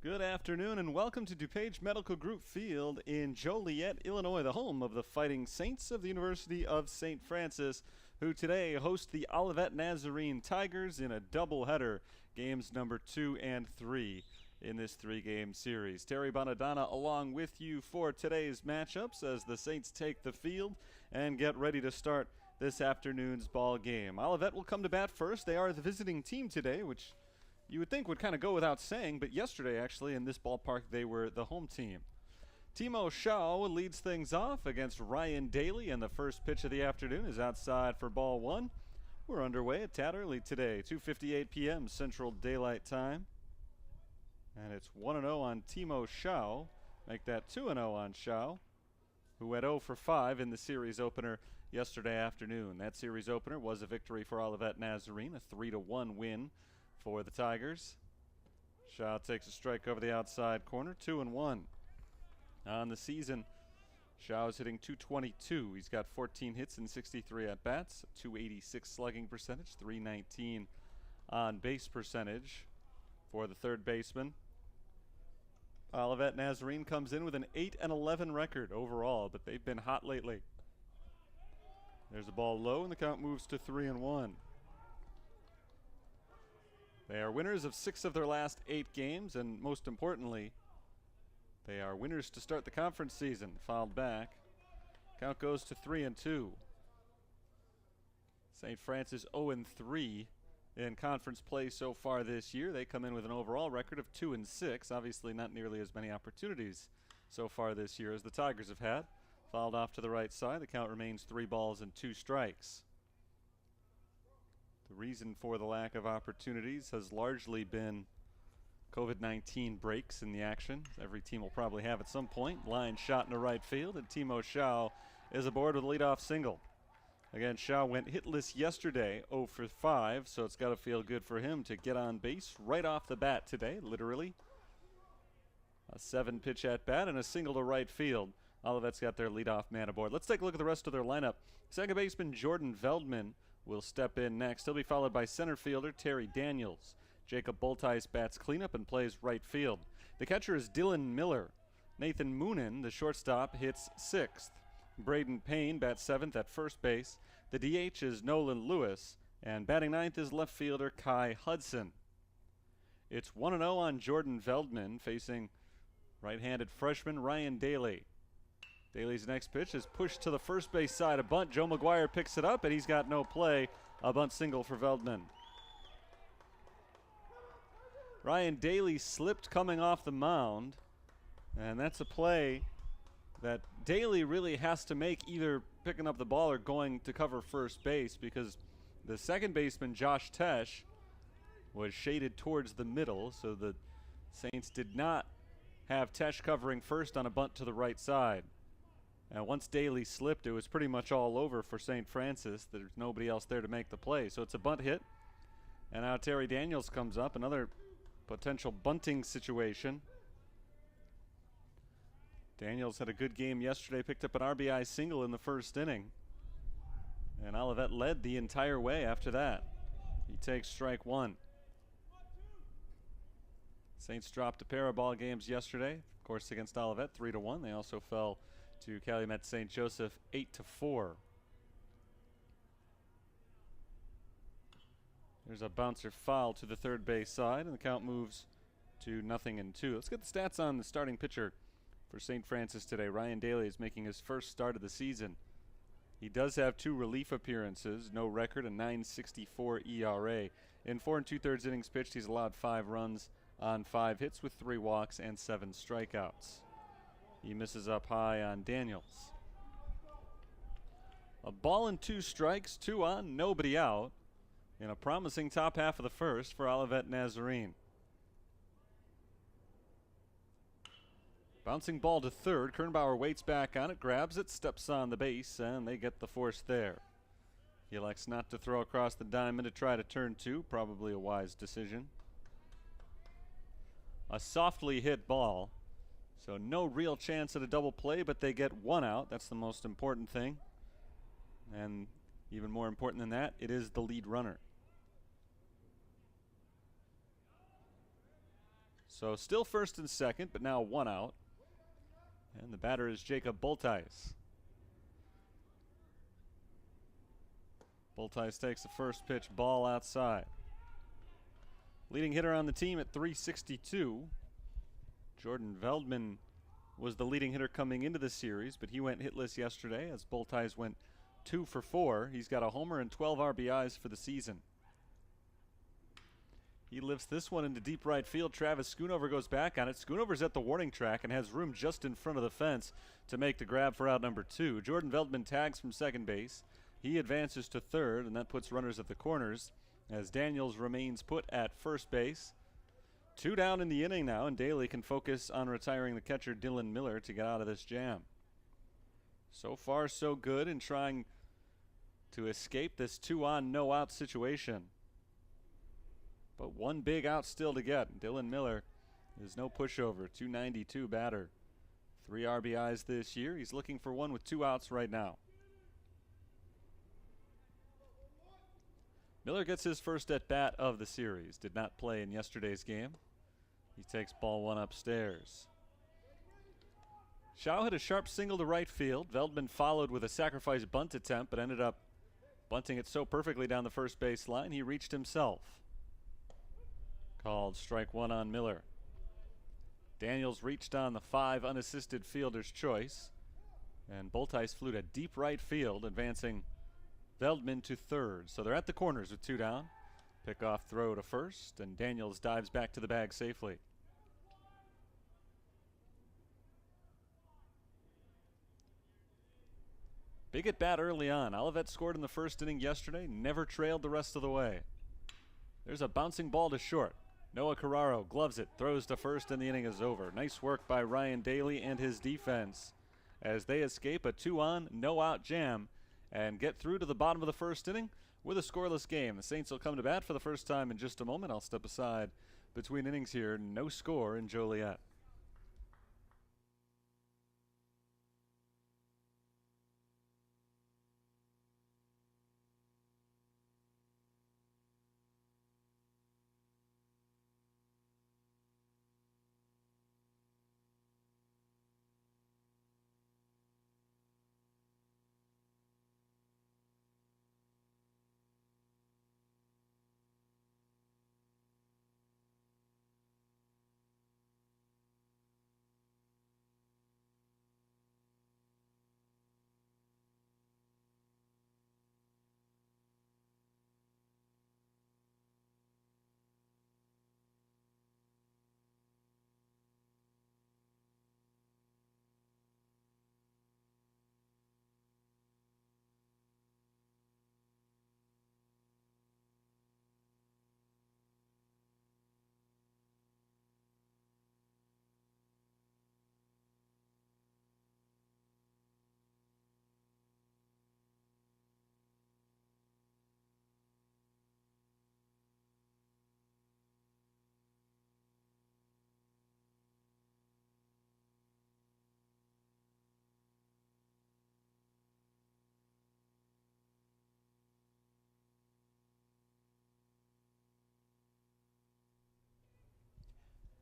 Good afternoon and welcome to DuPage Medical Group Field in Joliet, Illinois, the home of the Fighting Saints of the University of St. Francis, who today host the Olivet Nazarene Tigers in a doubleheader, games number 2 and 3 in this three-game series. Terry Bonadonna along with you for today's matchups as the Saints take the field and get ready to start this afternoon's ball game. Olivet will come to bat first. They are the visiting team today, which you would think would kind of go without saying, but yesterday, actually, in this ballpark, they were the home team. Timo Shaw leads things off against Ryan Daly, and the first pitch of the afternoon is outside for ball one. We're underway a tad early today, 2:58 p.m. Central Daylight Time. And it's 1-0 on Timo Shaw. Make that 2-0 on Shaw, who went 0 for 5 in the series opener yesterday afternoon. That series opener was a victory for Olivet Nazarene, a 3-1 win for the Tigers. Shaw takes a strike over the outside corner, 2-1. On the season, Shaw is hitting .222. He's got 14 hits and 63 at-bats, .286 slugging percentage, .319 on base percentage for the third baseman. Olivet Nazarene comes in with an 8-11 record overall, but they've been hot lately. There's a ball low, and the count moves to 3-1. They are winners of 6 of their last 8 games, and most importantly, they are winners to start the conference season. Fouled back. Count goes to 3-2. St. Francis 0-3 in conference play so far this year. They come in with an overall record of 2-6. Obviously not nearly as many opportunities so far this year as the Tigers have had. Fouled off to the right side. The count remains 3 balls and 2 strikes. The reason for the lack of opportunities has largely been COVID-19 breaks in the action. Every team will probably have at some point. Line shot into right field, and Timo Shaw is aboard with a leadoff single. Again, Shaw went hitless yesterday, 0 for 5, so it's got to feel good for him to get on base right off the bat today, literally. A 7-pitch at bat and a single to right field. Olivet's got their leadoff man aboard. Let's take a look at the rest of their lineup. Second baseman Jordan Veldman will step in next. He'll be followed by center fielder Terry Daniels. Jacob Boltice bats cleanup and plays right field. The catcher is Dylan Miller. Nathan Moonen, the shortstop, hits 6th. Braden Payne bats 7th at first base. The DH is Nolan Lewis, and batting 9th is left fielder Kai Hudson. It's 1-0 on Jordan Veldman facing right-handed freshman Ryan Daly. Daly's next pitch is pushed to the first base side. A bunt. Joe McGuire picks it up, and he's got no play. A bunt single for Veldman. Ryan Daly slipped coming off the mound, and that's a play that Daly really has to make, either picking up the ball or going to cover first base, because the second baseman, Josh Tesh, was shaded towards the middle, so the Saints did not have Tesh covering first on a bunt to the right side. And once Daly slipped, it was pretty much all over for St. Francis. There's nobody else there to make the play. So it's a bunt hit. And now Terry Daniels comes up. Another potential bunting situation. Daniels had a good game yesterday. Picked up an RBI single in the first inning. And Olivet led the entire way after that. He takes strike 1. Saints dropped a pair of ball games yesterday. Of course, against Olivet, 3-1. They also fell to Calumet St. Joseph 8-4. There's a bouncer foul to the third base side, and the count moves to 0-2. Let's get the stats on the starting pitcher for St. Francis today. Ryan Daly is making his first start of the season. He does have 2 relief appearances, no record, a .964 ERA. In 4 2/3 innings pitched, he's allowed 5 runs on 5 hits with 3 walks and 7 strikeouts. He misses up high on Daniels. A ball and 2 strikes, 2 on, nobody out, in a promising top half of the first for Olivet Nazarene. Bouncing ball to third. Kernbauer waits back on it, grabs it, steps on the base, and they get the force there. He elects not to throw across the diamond to try to turn 2. Probably a wise decision. A softly hit ball. So no real chance at a double play, but they get 1 out. That's the most important thing. And even more important than that, it is the lead runner. So still first and second, but now one out. And the batter is Jacob Bultice. Bultice takes the first pitch, ball outside. Leading hitter on the team at 362. Jordan Veldman was the leading hitter coming into the series, but he went hitless yesterday as Bultice went 2 for 4. He's got a homer and 12 RBIs for the season. He lifts this one into deep right field. Travis Schoonover goes back on it. Schoonover's at the warning track and has room just in front of the fence to make the grab for out number 2. Jordan Veldman tags from second base. He advances to third, and that puts runners at the corners as Daniels remains put at first base. 2 down in the inning now, and Daly can focus on retiring the catcher Dylan Miller to get out of this jam. So far, so good in trying to escape this 2-on, no-out situation. But one big out still to get. Dylan Miller is no pushover. 292 batter. 3 RBIs this year. He's looking for one with 2 outs right now. Miller gets his first at bat of the series. Did not play in yesterday's game. He takes ball 1 upstairs. Shaw hit a sharp single to right field. Veldman followed with a sacrifice bunt attempt, but ended up bunting it so perfectly down the first base line he reached himself. Called strike 1 on Miller. Daniels reached on the 5 unassisted fielder's choice, and Bultice flew to deep right field, advancing Veldman to third. So they're at the corners with 2 down. Pickoff throw to first, and Daniels dives back to the bag safely. Big at bat early on. Olivet scored in the first inning yesterday, never trailed the rest of the way. There's a bouncing ball to short. Noah Carraro gloves it, throws to first, and the inning is over. Nice work by Ryan Daly and his defense as they escape a 2-on, no-out jam and get through to the bottom of the first inning with a scoreless game. The Saints will come to bat for the first time in just a moment. I'll step aside between innings here. No score in Joliet.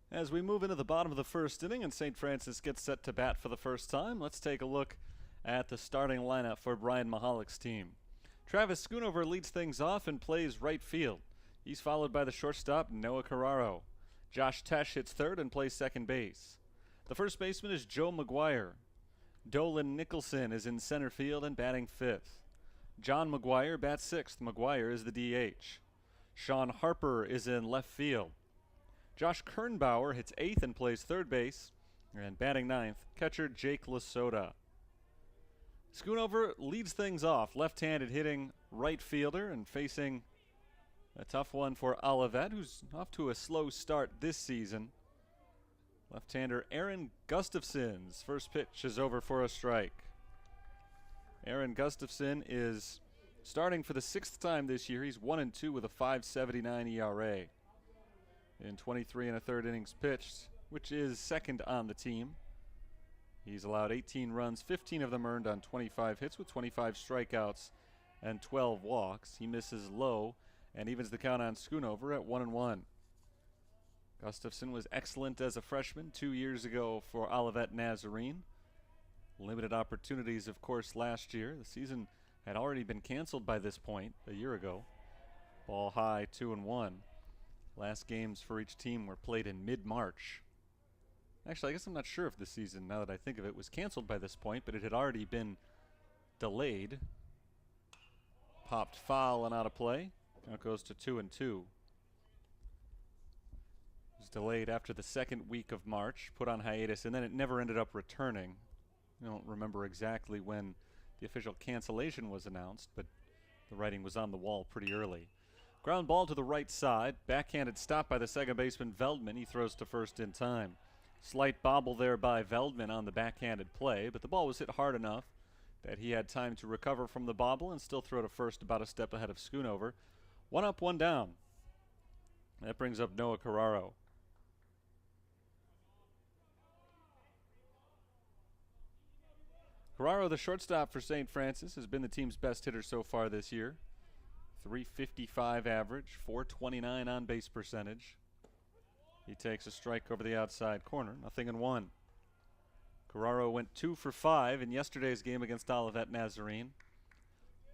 As we move into the bottom of the first inning and St. Francis gets set to bat for the first time, let's take a look at the starting lineup for Brian Mahalick's team. Travis Schoonover leads things off and plays right field. He's followed by the shortstop, Noah Carraro. Josh Tesh hits third and plays second base. The first baseman is Joe McGuire. Dolan Nicholson is in center field and batting fifth. John McGuire bats sixth. McGuire is the DH. Sean Harper is in left field. Josh Kernbauer hits eighth and plays third base. And batting ninth, catcher Jake Lasota. Schoonover leads things off, left-handed hitting right fielder and facing a tough one for Olivet, who's off to a slow start this season. Left-hander Aaron Gustafson's first pitch is over for a strike. Aaron Gustafson is starting for the sixth time this year. He's 1-2 with a 5.79 ERA in 23 and a third innings pitched, which is second on the team. He's allowed 18 runs, 15 of them earned on 25 hits with 25 strikeouts and 12 walks. He misses low and evens the count on Schoonover at 1-1. Gustafson was excellent as a freshman 2 years ago for Olivet Nazarene. Limited opportunities, of course, last year. The season had already been canceled by this point a year ago. Ball high, 2-1. Last games for each team were played in mid-March. Actually, I guess I'm not sure if the season, now that I think of it, was canceled by this point, but it had already been delayed. Popped foul and out of play. Now it goes to 2-2. It was delayed after the second week of March, put on hiatus, and then it never ended up returning. I don't remember exactly when the official cancellation was announced, but the writing was on the wall pretty early. Ground ball to the right side. Backhanded stop by the second baseman, Veldman. He throws to first in time. Slight bobble there by Veldman on the backhanded play, but the ball was hit hard enough that he had time to recover from the bobble and still throw to first about a step ahead of Schoonover. 1 up, 1 down. That brings up Noah Carraro. Carraro, the shortstop for St. Francis, has been the team's best hitter so far this year. .355 average, .429 on base percentage. He takes a strike over the outside corner, 0-1. Carraro went 2 for 5 in yesterday's game against Olivet Nazarene.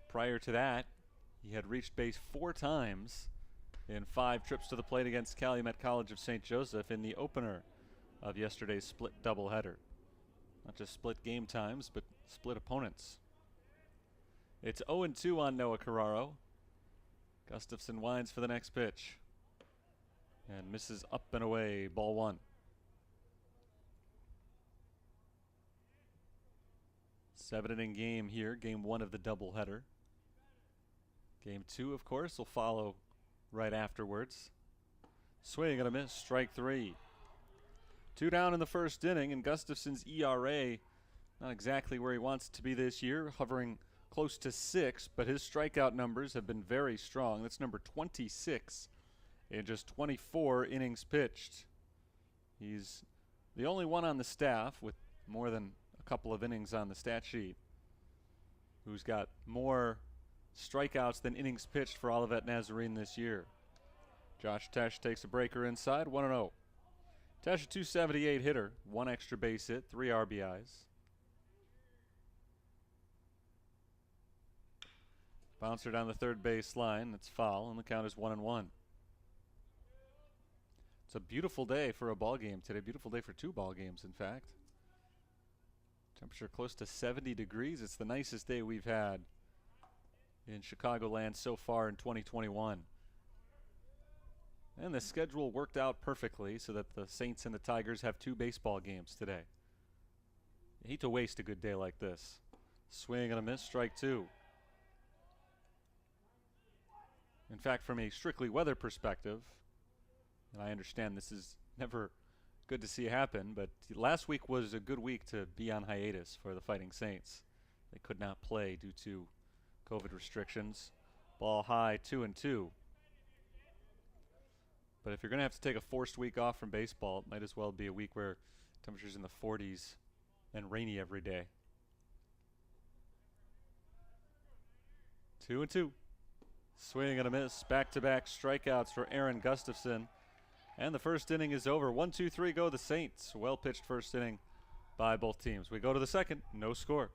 Prior to that, he had reached base 4 times in 5 trips to the plate against Calumet College of St. Joseph in the opener of yesterday's split doubleheader. Not just split game times, but split opponents. It's 0-2 on Noah Carraro. Gustafson winds for the next pitch and misses up and away, ball 1. 7-inning game here, game 1 of the doubleheader. Game 2, of course, will follow right afterwards. Swing and a miss, strike 3. 2 down in the first inning, and Gustafson's ERA not exactly where he wants it to be this year, hovering close to 6, but his strikeout numbers have been very strong. That's number 26 in just 24 innings pitched. He's the only one on the staff with more than a couple of innings on the stat sheet who's got more strikeouts than innings pitched for Olivet Nazarene this year. Josh Tesh takes a breaker inside, 1-0. Tesh, a .278 hitter, 1 extra base hit, 3 RBIs. Bouncer down the third base line. That's foul, and the count is 1-1. It's a beautiful day for a ball game today. Beautiful day for 2 ball games, in fact. Temperature close to 70 degrees. It's the nicest day we've had in Chicagoland so far in 2021. And the schedule worked out perfectly so that the Saints and the Tigers have 2 baseball games today. You hate to waste a good day like this. Swing and a miss, strike 2. In fact, from a strictly weather perspective, and I understand this is never good to see happen, but last week was a good week to be on hiatus for the Fighting Saints. They could not play due to COVID restrictions. Ball high, 2-2. But if you're going to have to take a forced week off from baseball, it might as well be a week where temperatures in the 40s and rainy every day. 2-2. Swing and a miss. Back-to-back strikeouts for Aaron Gustafson. And the first inning is over. 1-2-3 go the Saints. Well pitched first inning by both teams. We go to the second. No score.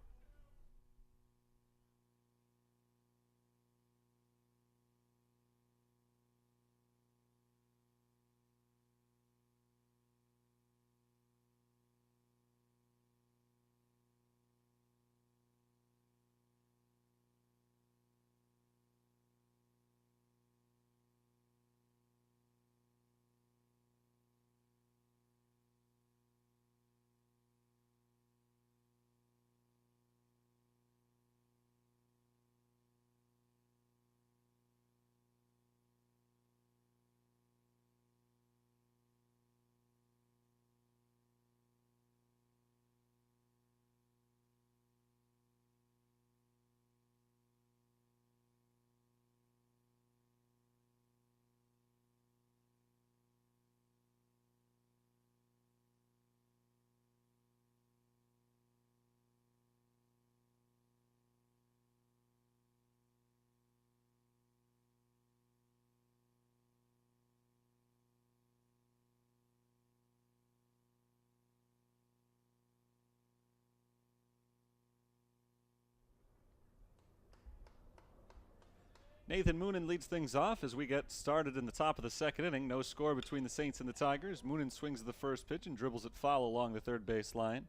Nathan Moonen leads things off as we get started in the top of the second inning. No score between the Saints and the Tigers. Moonen swings at the first pitch and dribbles it foul along the third base line.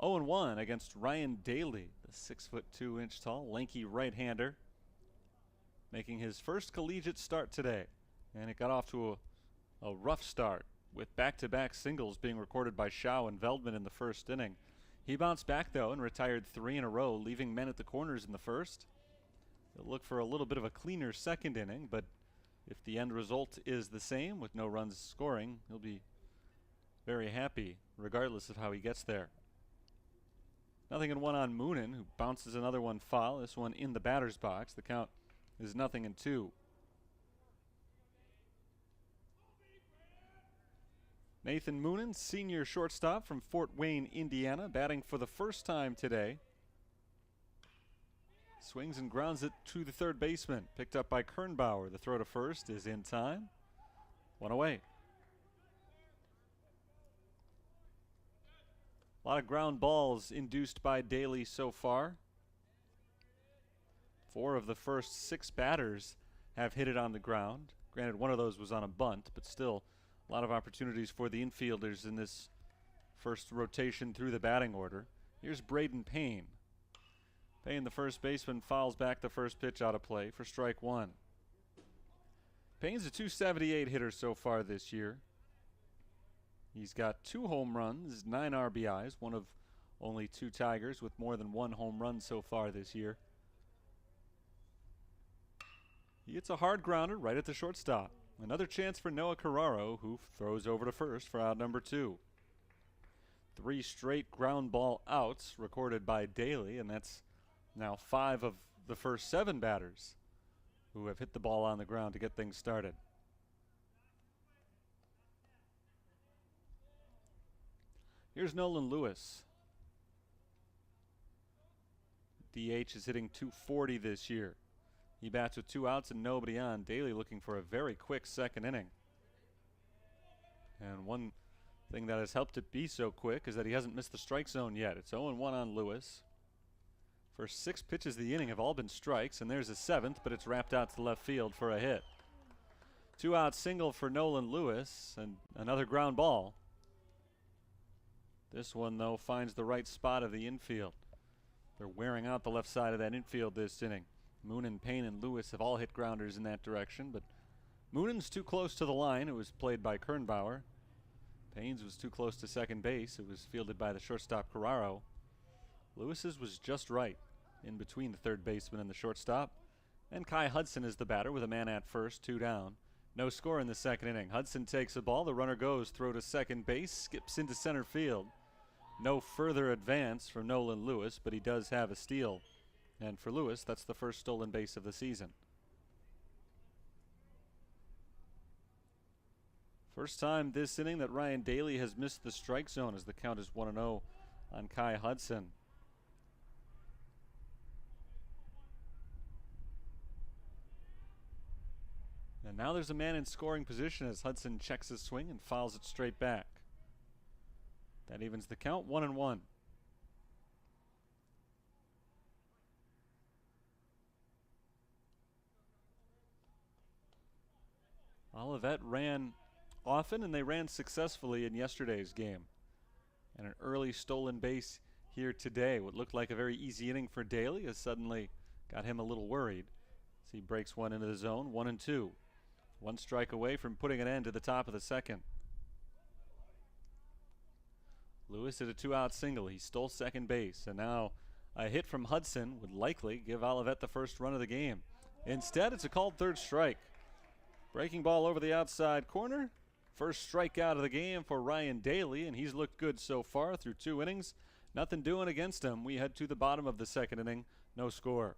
0-1 against Ryan Daly, the 6'2" tall, lanky right-hander, making his first collegiate start today. And it got off to a rough start, with back-to-back singles being recorded by Schau and Veldman in the first inning. He bounced back, though, and retired 3 in a row, leaving men at the corners in the first. He'll look for a little bit of a cleaner second inning, but if the end result is the same with no runs scoring, he'll be very happy regardless of how he gets there. 0-1 on Moonen, who bounces another one foul, this one in the batter's box. The count is 0-2. Nathan Moonen, senior shortstop from Fort Wayne, Indiana, batting for the first time today. Swings and grounds it to the third baseman. Picked up by Kernbauer. The throw to first is in time. 1 away. A lot of ground balls induced by Daly so far. 4 of the first 6 batters have hit it on the ground. Granted, one of those was on a bunt, but still a lot of opportunities for the infielders in this first rotation through the batting order. Here's Braden Payne. Payne, the first baseman, fouls back the first pitch out of play for strike 1. Payne's a .278 hitter so far this year. He's got 2 home runs, 9 RBIs, one of only 2 Tigers with more than 1 home run so far this year. He hits a hard grounder right at the shortstop. Another chance for Noah Carraro, who throws over to first for out number 2. 3 straight ground ball outs recorded by Daly, and that's now 5 of the first 7 batters who have hit the ball on the ground to get things started. Here's Nolan Lewis. DH is hitting .240 this year. He bats with 2 outs and nobody on. Daly looking for a very quick second inning. And one thing that has helped it be so quick is that he hasn't missed the strike zone yet. It's 0-1 on Lewis. First 6 pitches of the inning have all been strikes, and there's a 7th, but it's wrapped out to left field for a hit. 2-out single for Nolan Lewis, and another ground ball. This one, though, finds the right spot of the infield. They're wearing out the left side of that infield this inning. Moonen, Payne, and Lewis have all hit grounders in that direction, but Moonen's too close to the line. It was played by Kernbauer. Payne's was too close to second base. It was fielded by the shortstop Carraro. Lewis's was just right, in between the third baseman and the shortstop. And Kai Hudson is the batter with a man at first, 2 down. No score in the second inning. Hudson takes the ball. The runner goes, throw to second base, skips into center field. No further advance from Nolan Lewis, but he does have a steal. And for Lewis, that's the first stolen base of the season. First time this inning that Ryan Daly has missed the strike zone, as the count is 1-0 on Kai Hudson. And now there's a man in scoring position as Hudson checks his swing and fouls it straight back. That evens the count, 1-1. Olivet ran often, and they ran successfully in yesterday's game. And an early stolen base here today. What looked like a very easy inning for Daly has suddenly got him a little worried as he breaks one into the zone, 1-2. 1 strike away from putting an end to the top of the second. Lewis hit a 2-out single. He stole second base, and now a hit from Hudson would likely give Olivet the first run of the game. Instead, it's a called third strike. Breaking ball over the outside corner. First strikeout of the game for Ryan Daly, and he's looked good so far through 2 innings. Nothing doing against him. We head to the bottom of the second inning. No score.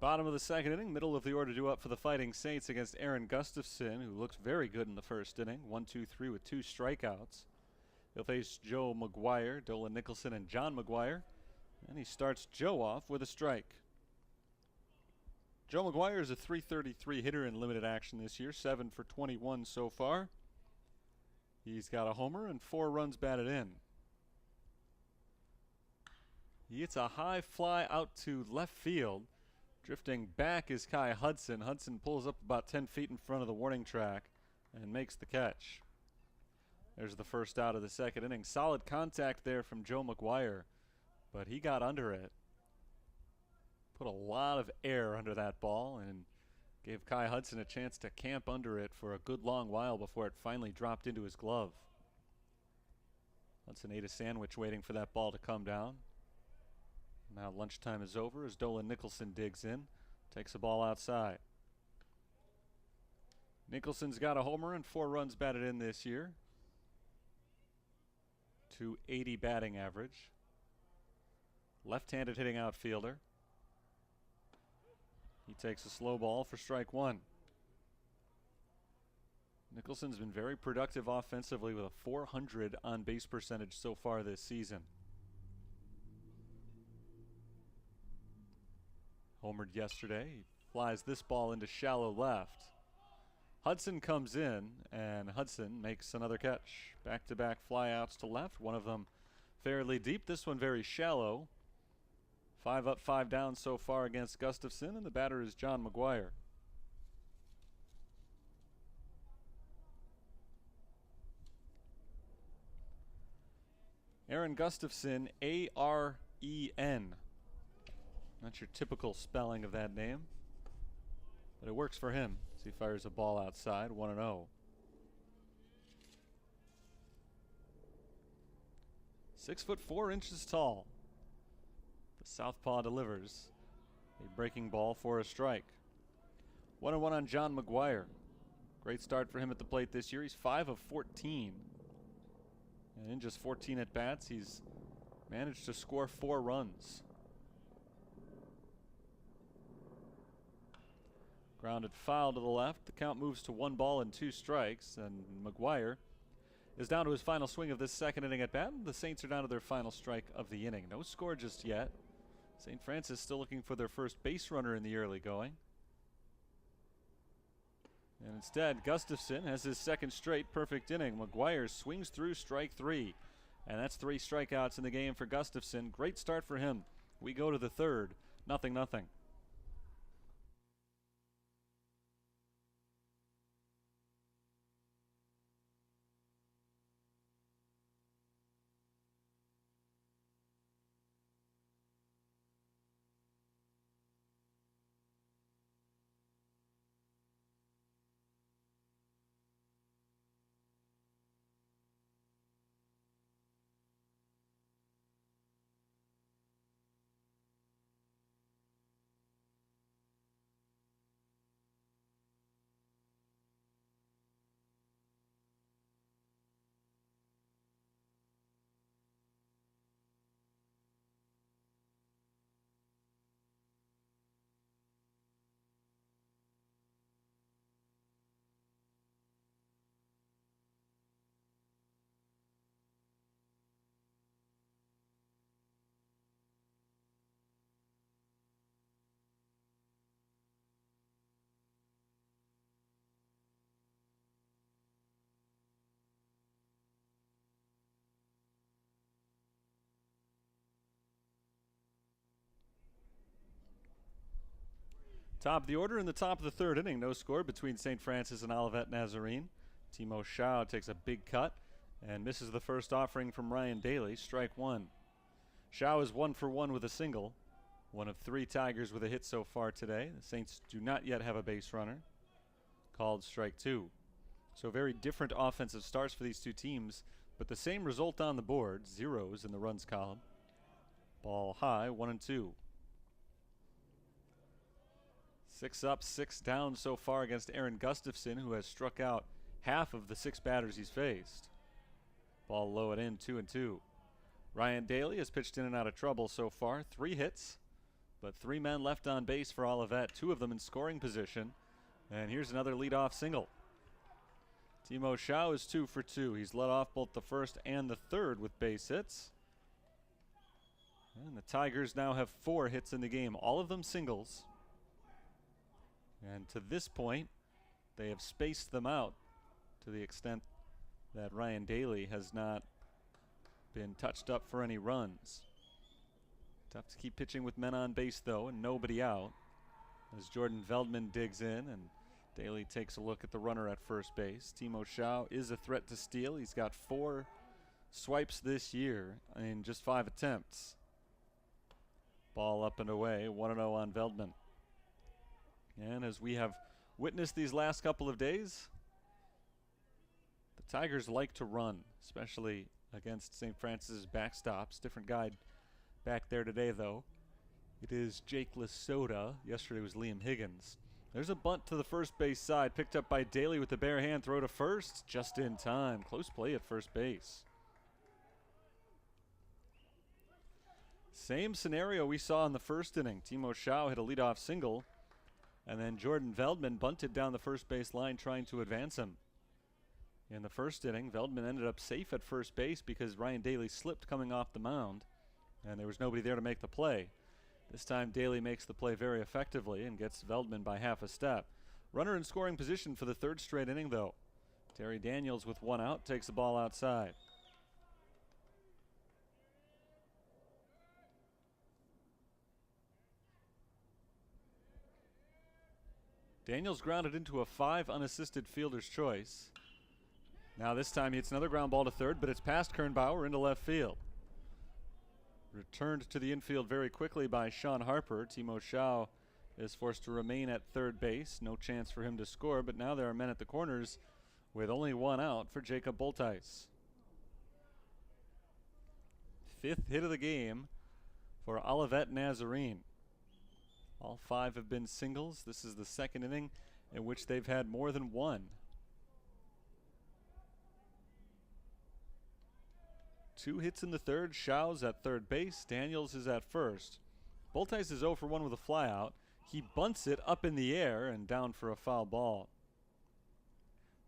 Bottom of the second inning, middle of the order due up for the Fighting Saints against Aaron Gustafson, who looks very good in the first inning. 1-2-3 with 2 strikeouts. He'll face Joe McGuire, Dolan Nicholson, and John McGuire. And he starts Joe off with a strike. Joe McGuire is a .333 hitter in limited action this year, 7 for 21 so far. He's got a homer and 4 runs batted in. He hits a high fly out to left field. Drifting back is Kai Hudson. Hudson pulls up about 10 feet in front of the warning track and makes the catch. There's the first out of the second inning. Solid contact there from Joe McGuire, but he got under it. Put a lot of air under that ball and gave Kai Hudson a chance to camp under it for a good long while before it finally dropped into his glove. Hudson ate a sandwich waiting for that ball to come down. Now lunchtime is over as Dolan Nicholson digs in, takes the ball outside. Nicholson's got a homer and 4 runs batted in this year. .280 batting average. Left-handed hitting outfielder. He takes a slow ball for strike 1. Nicholson's been very productive offensively with a .400 on-base percentage so far this season. Homered yesterday. He flies this ball into shallow left. Hudson comes in, and Hudson makes another catch. Back-to-back flyouts to left, one of them fairly deep, this one very shallow. 5 up, 5 down so far against Gustafson, and the batter is John McGuire. Aaron Gustafson, A-R-E-N. Not your typical spelling of that name, but it works for him as he fires a ball outside, 1-0. 6'4" tall. The southpaw delivers a breaking ball for a strike. 1-1 on John McGuire. Great start for him at the plate this year. He's 5 of 14. And in just 14 at-bats, he's managed to score 4 runs. Grounded foul to the left. The count moves to 1 ball and 2 strikes, and McGuire is down to his final swing of this second inning at bat. The Saints are down to their final strike of the inning. No score just yet. St. Francis still looking for their first base runner in the early going. And instead, Gustafson has his second straight perfect inning. McGuire swings through strike 3. And that's 3 strikeouts in the game for Gustafson. Great start for him. We go to the third. 0-0. Top of the order in the top of the third inning. No score between St. Francis and Olivet Nazarene. Timo Schau takes a big cut and misses the first offering from Ryan Daly. Strike 1. Schau is 1 for 1 with a single. One of 3 Tigers with a hit so far today. The Saints do not yet have a base runner. Called strike 2. So very different offensive starts for these two teams, but the same result on the board. Zeros in the runs column. Ball high, 1-2. 6 up, 6 down so far against Aaron Gustafson, who has struck out half of the 6 batters he's faced. Ball low and in, 2-2. Ryan Daly has pitched in and out of trouble so far. 3 hits, but 3 men left on base for Olivet, 2 of them in scoring position. And here's another leadoff single. Timo Schau is 2 for 2. He's led off both the first and the third with base hits. And the Tigers now have 4 hits in the game, all of them singles. And to this point, they have spaced them out to the extent that Ryan Daly has not been touched up for any runs. Tough to keep pitching with men on base, though, and nobody out, as Jordan Veldman digs in and Daly takes a look at the runner at first base. Timo Schau is a threat to steal. He's got 4 swipes this year in just 5 attempts. Ball up and away, 1-0 on Veldman. And as we have witnessed these last couple of days, the Tigers like to run, especially against St. Francis' backstops. Different guy back there today, though. It is Jake Lasota. Yesterday was Liam Higgins. There's a bunt to the first base side, picked up by Daly with the bare hand throw to first, just in time. Close play at first base. Same scenario we saw in the first inning. Timo Schau hit a leadoff single, and then Jordan Veldman bunted down the first base line trying to advance him. In the first inning, Veldman ended up safe at first base because Ryan Daly slipped coming off the mound, and there was nobody there to make the play. This time Daly makes the play very effectively and gets Veldman by half a step. Runner in scoring position for the third straight inning, though. Terry Daniels with 1 out takes the ball outside. Daniels grounded into a 5 unassisted fielder's choice. Now this time he hits another ground ball to third, but it's past Kernbauer into left field. Returned to the infield very quickly by Sean Harper. Timo Schau is forced to remain at third base. No chance for him to score, but now there are men at the corners with only 1 out for Jacob Bolteis. 5th hit of the game for Olivet Nazarene. All 5 have been singles. This is the second inning in which they've had more than 1. 2 hits in the third. Schau's at third base. Daniels is at first. Bolteis is 0 for 1 with a flyout. He bunts it up in the air and down for a foul ball.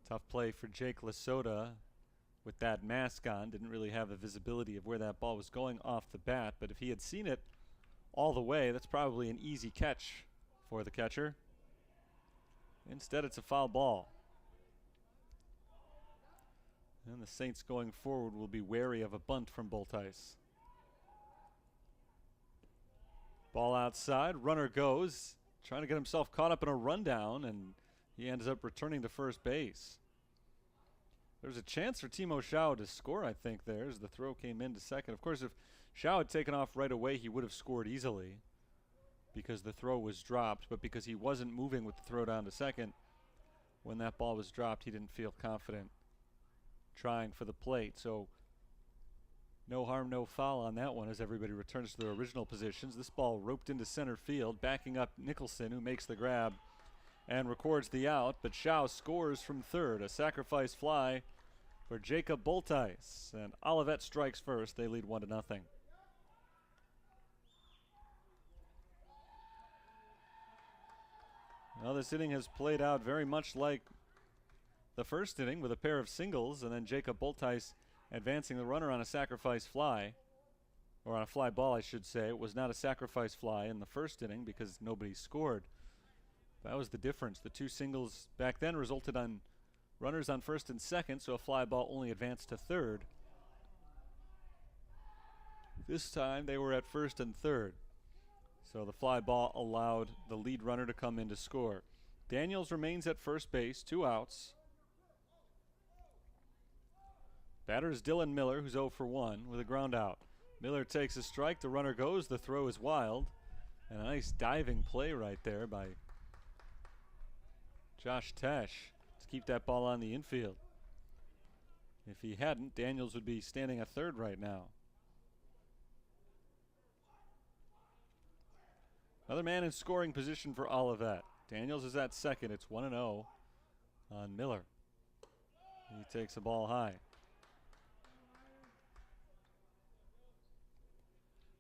Tough play for Jake Lasota with that mask on. Didn't really have the visibility of where that ball was going off the bat, but if he had seen it all the way, that's probably an easy catch for the catcher. Instead, it's a foul ball. And the Saints going forward will be wary of a bunt from Bolteis. Ball outside, runner goes, trying to get himself caught up in a rundown, and he ends up returning to first base. There's a chance for Timo Schau to score, I think, there, as the throw came into second. Of course, if Schau had taken off right away, he would have scored easily because the throw was dropped, but because he wasn't moving with the throw down to second, when that ball was dropped, he didn't feel confident trying for the plate. So no harm, no foul on that one as everybody returns to their original positions. This ball roped into center field, backing up Nicholson, who makes the grab and records the out, but Schau scores from third. A sacrifice fly for Jacob Bolteis, and Olivet strikes first. They lead 1-0. Well, this inning has played out very much like the first inning with a pair of singles, and then Jacob Bolteis advancing the runner on a sacrifice fly, or on a fly ball, I should say. It was not a sacrifice fly in the first inning because nobody scored. That was the difference. The 2 singles back then resulted on runners on first and second, so a fly ball only advanced to third. This time they were at first and third, so the fly ball allowed the lead runner to come in to score. Daniels remains at first base, 2 outs. Batter is Dylan Miller, who's 0 for 1 with a ground out. Miller takes a strike, the runner goes, the throw is wild. And a nice diving play right there by Josh Tesh to keep that ball on the infield. If he hadn't, Daniels would be standing at third right now. Another man in scoring position for Olivet. Daniels is at second. It's 1-0 on Miller. He takes a ball high.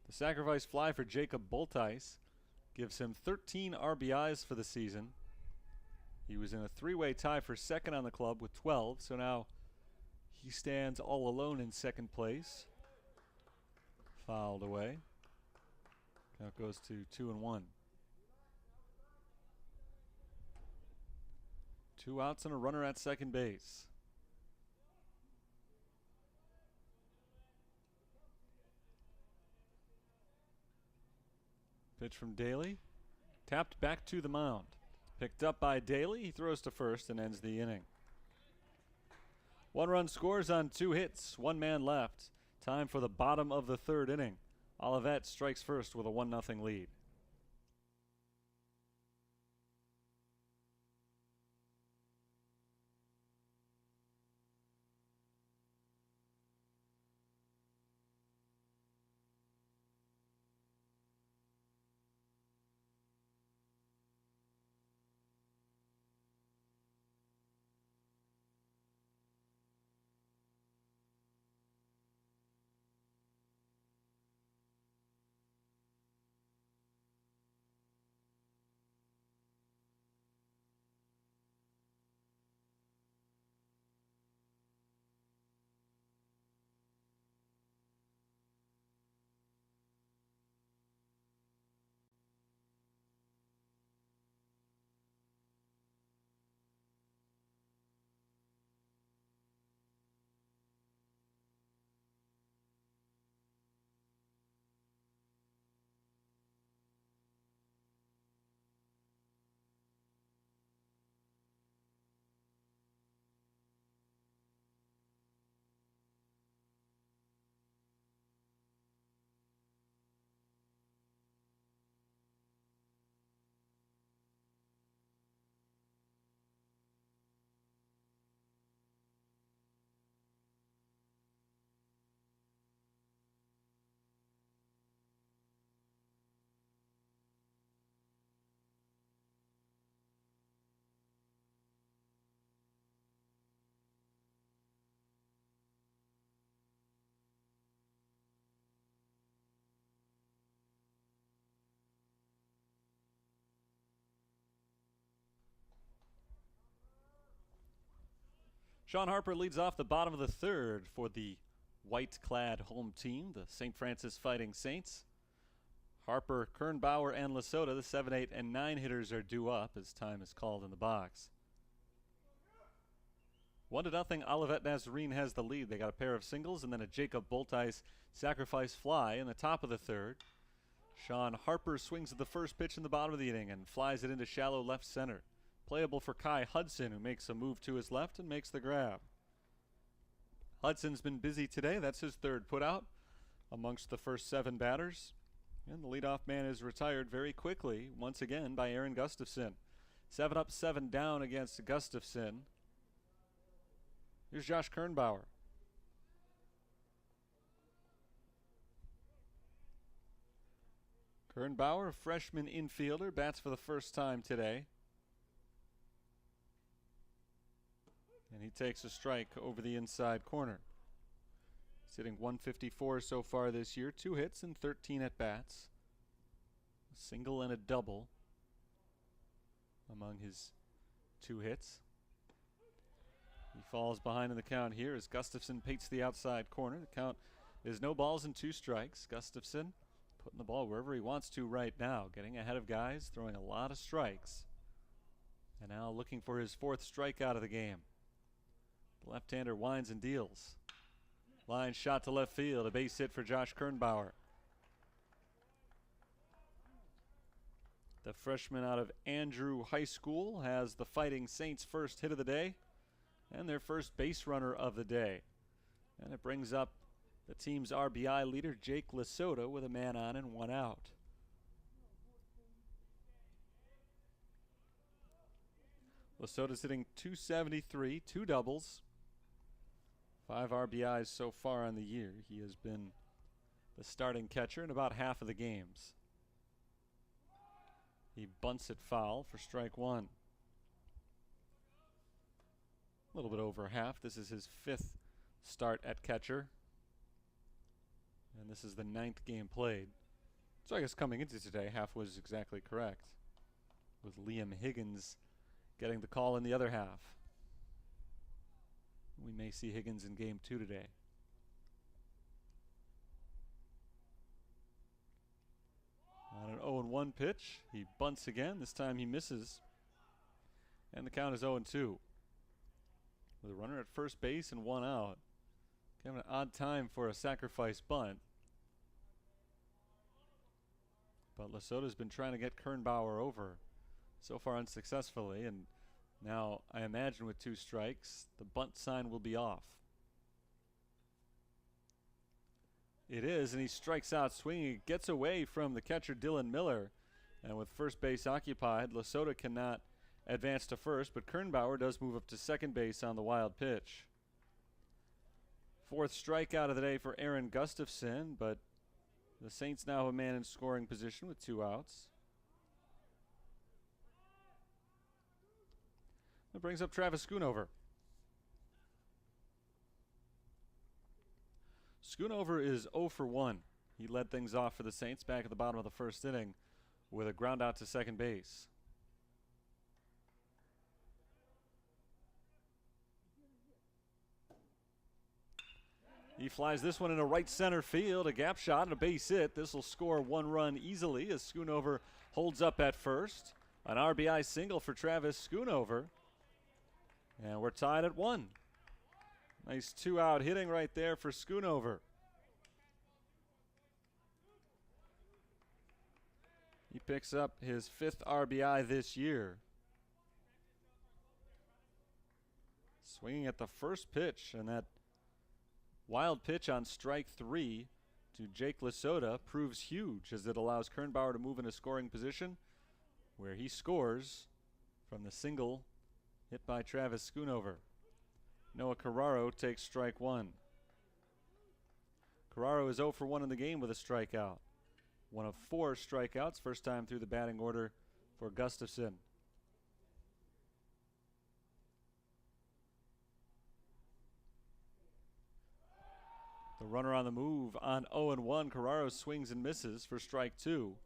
The sacrifice fly for Jacob Bolteis gives him 13 RBIs for the season. He was in a three-way tie for second on the club with 12, so now he stands all alone in second place. Fouled away. Count goes to 2-1. 2 outs and a runner at second base. Pitch from Daly. Tapped back to the mound. Picked up by Daly. He throws to first and ends the inning. 1 run scores on 2 hits. 1 man left. Time for the bottom of the third inning. Olivet strikes first with a 1-0 lead. Sean Harper leads off the bottom of the third for the white-clad home team, the St. Francis Fighting Saints. Harper, Kernbauer, and Lasota, the 7, 8, and 9 hitters, are due up as time is called in the box. 1-0, Olivet Nazarene has the lead. They got a pair of singles and then a Jacob Boltice sacrifice fly in the top of the third. Sean Harper swings at the first pitch in the bottom of the inning and flies it into shallow left center. Playable for Kai Hudson, who makes a move to his left and makes the grab. Hudson's been busy today. That's his third putout amongst the first 7 batters. And the leadoff man is retired very quickly, once again, by Aaron Gustafson. 7 up, 7 down against Gustafson. Here's Josh Kernbauer. Kernbauer, a freshman infielder, bats for the first time today. And he takes a strike over the inside corner. He's hitting .154 so far this year, 2 hits and 13 at-bats. A single and a double among his 2 hits. He falls behind in the count here as Gustafson paints the outside corner. The count is no balls and 2 strikes. Gustafson putting the ball wherever he wants to right now, getting ahead of guys, throwing a lot of strikes. And now looking for his 4th strikeout of the game. The left-hander winds and deals. Line shot to left field, a base hit for Josh Kernbauer. The freshman out of Andrew High School has the Fighting Saints' first hit of the day and their first base runner of the day. And it brings up the team's RBI leader, Jake Lasota, with a man on and 1 out. Lasota's hitting .273, 2 doubles. 5 RBIs so far on the year. He has been the starting catcher in about half of the games. He bunts it foul for strike 1. A little bit over half. This is his 5th start at catcher. And this is the 9th game played. So I guess coming into today, half was exactly correct, with Liam Higgins getting the call in the other half. We may see Higgins in game 2 today. On an 0-1 pitch, he bunts again. This time he misses. And the count is 0-2. With a runner at first base and 1 out. Kind of an odd time for a sacrifice bunt. But Lesoto's been trying to get Kernbauer over. So far unsuccessfully. And now I imagine with 2 strikes, the bunt sign will be off. It is, and he strikes out swinging. Gets away from the catcher Dylan Miller. And with first base occupied, Lesoto cannot advance to first, but Kernbauer does move up to second base on the wild pitch. 4th strikeout of the day for Aaron Gustafson, but the Saints now have a man in scoring position with 2 outs. That brings up Travis Schoonover. Schoonover is 0 for 1. He led things off for the Saints back at the bottom of the 1st inning with a ground out to second base. He flies this one into right center field, a gap shot and a base hit. This will score 1 run easily as Schoonover holds up at first. An RBI single for Travis Schoonover. And we're tied at 1. Nice 2-out hitting right there for Schoonover. He picks up his 5th RBI this year. Swinging at the first pitch, and that wild pitch on strike 3 to Jake Lesoto proves huge as it allows Kernbauer to move into scoring position where he scores from the single hit by Travis Schoonover. Noah Carraro takes strike 1. Carraro is 0 for 1 in the game with a strikeout. 1 of 4 strikeouts, first time through the batting order for Gustafson. The runner on the move on 0-1. Carraro swings and misses for strike 2.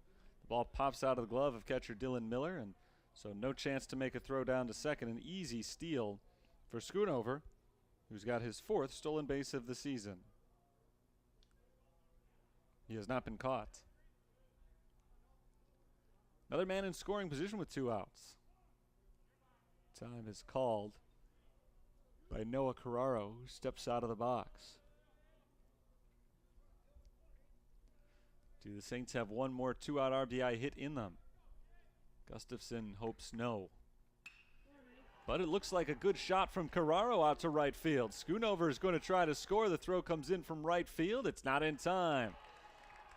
The ball pops out of the glove of catcher Dylan Miller, and so no chance to make a throw down to second. An easy steal for Schoonover, who's got his 4th stolen base of the season. He has not been caught. Another man in scoring position with 2 outs. Time is called by Noah Carraro, who steps out of the box. Do the Saints have one more 2-out RBI hit in them? Gustafson hopes no. But it looks like a good shot from Carraro out to right field. Schoonover is going to try to score. The throw comes in from right field. It's not in time.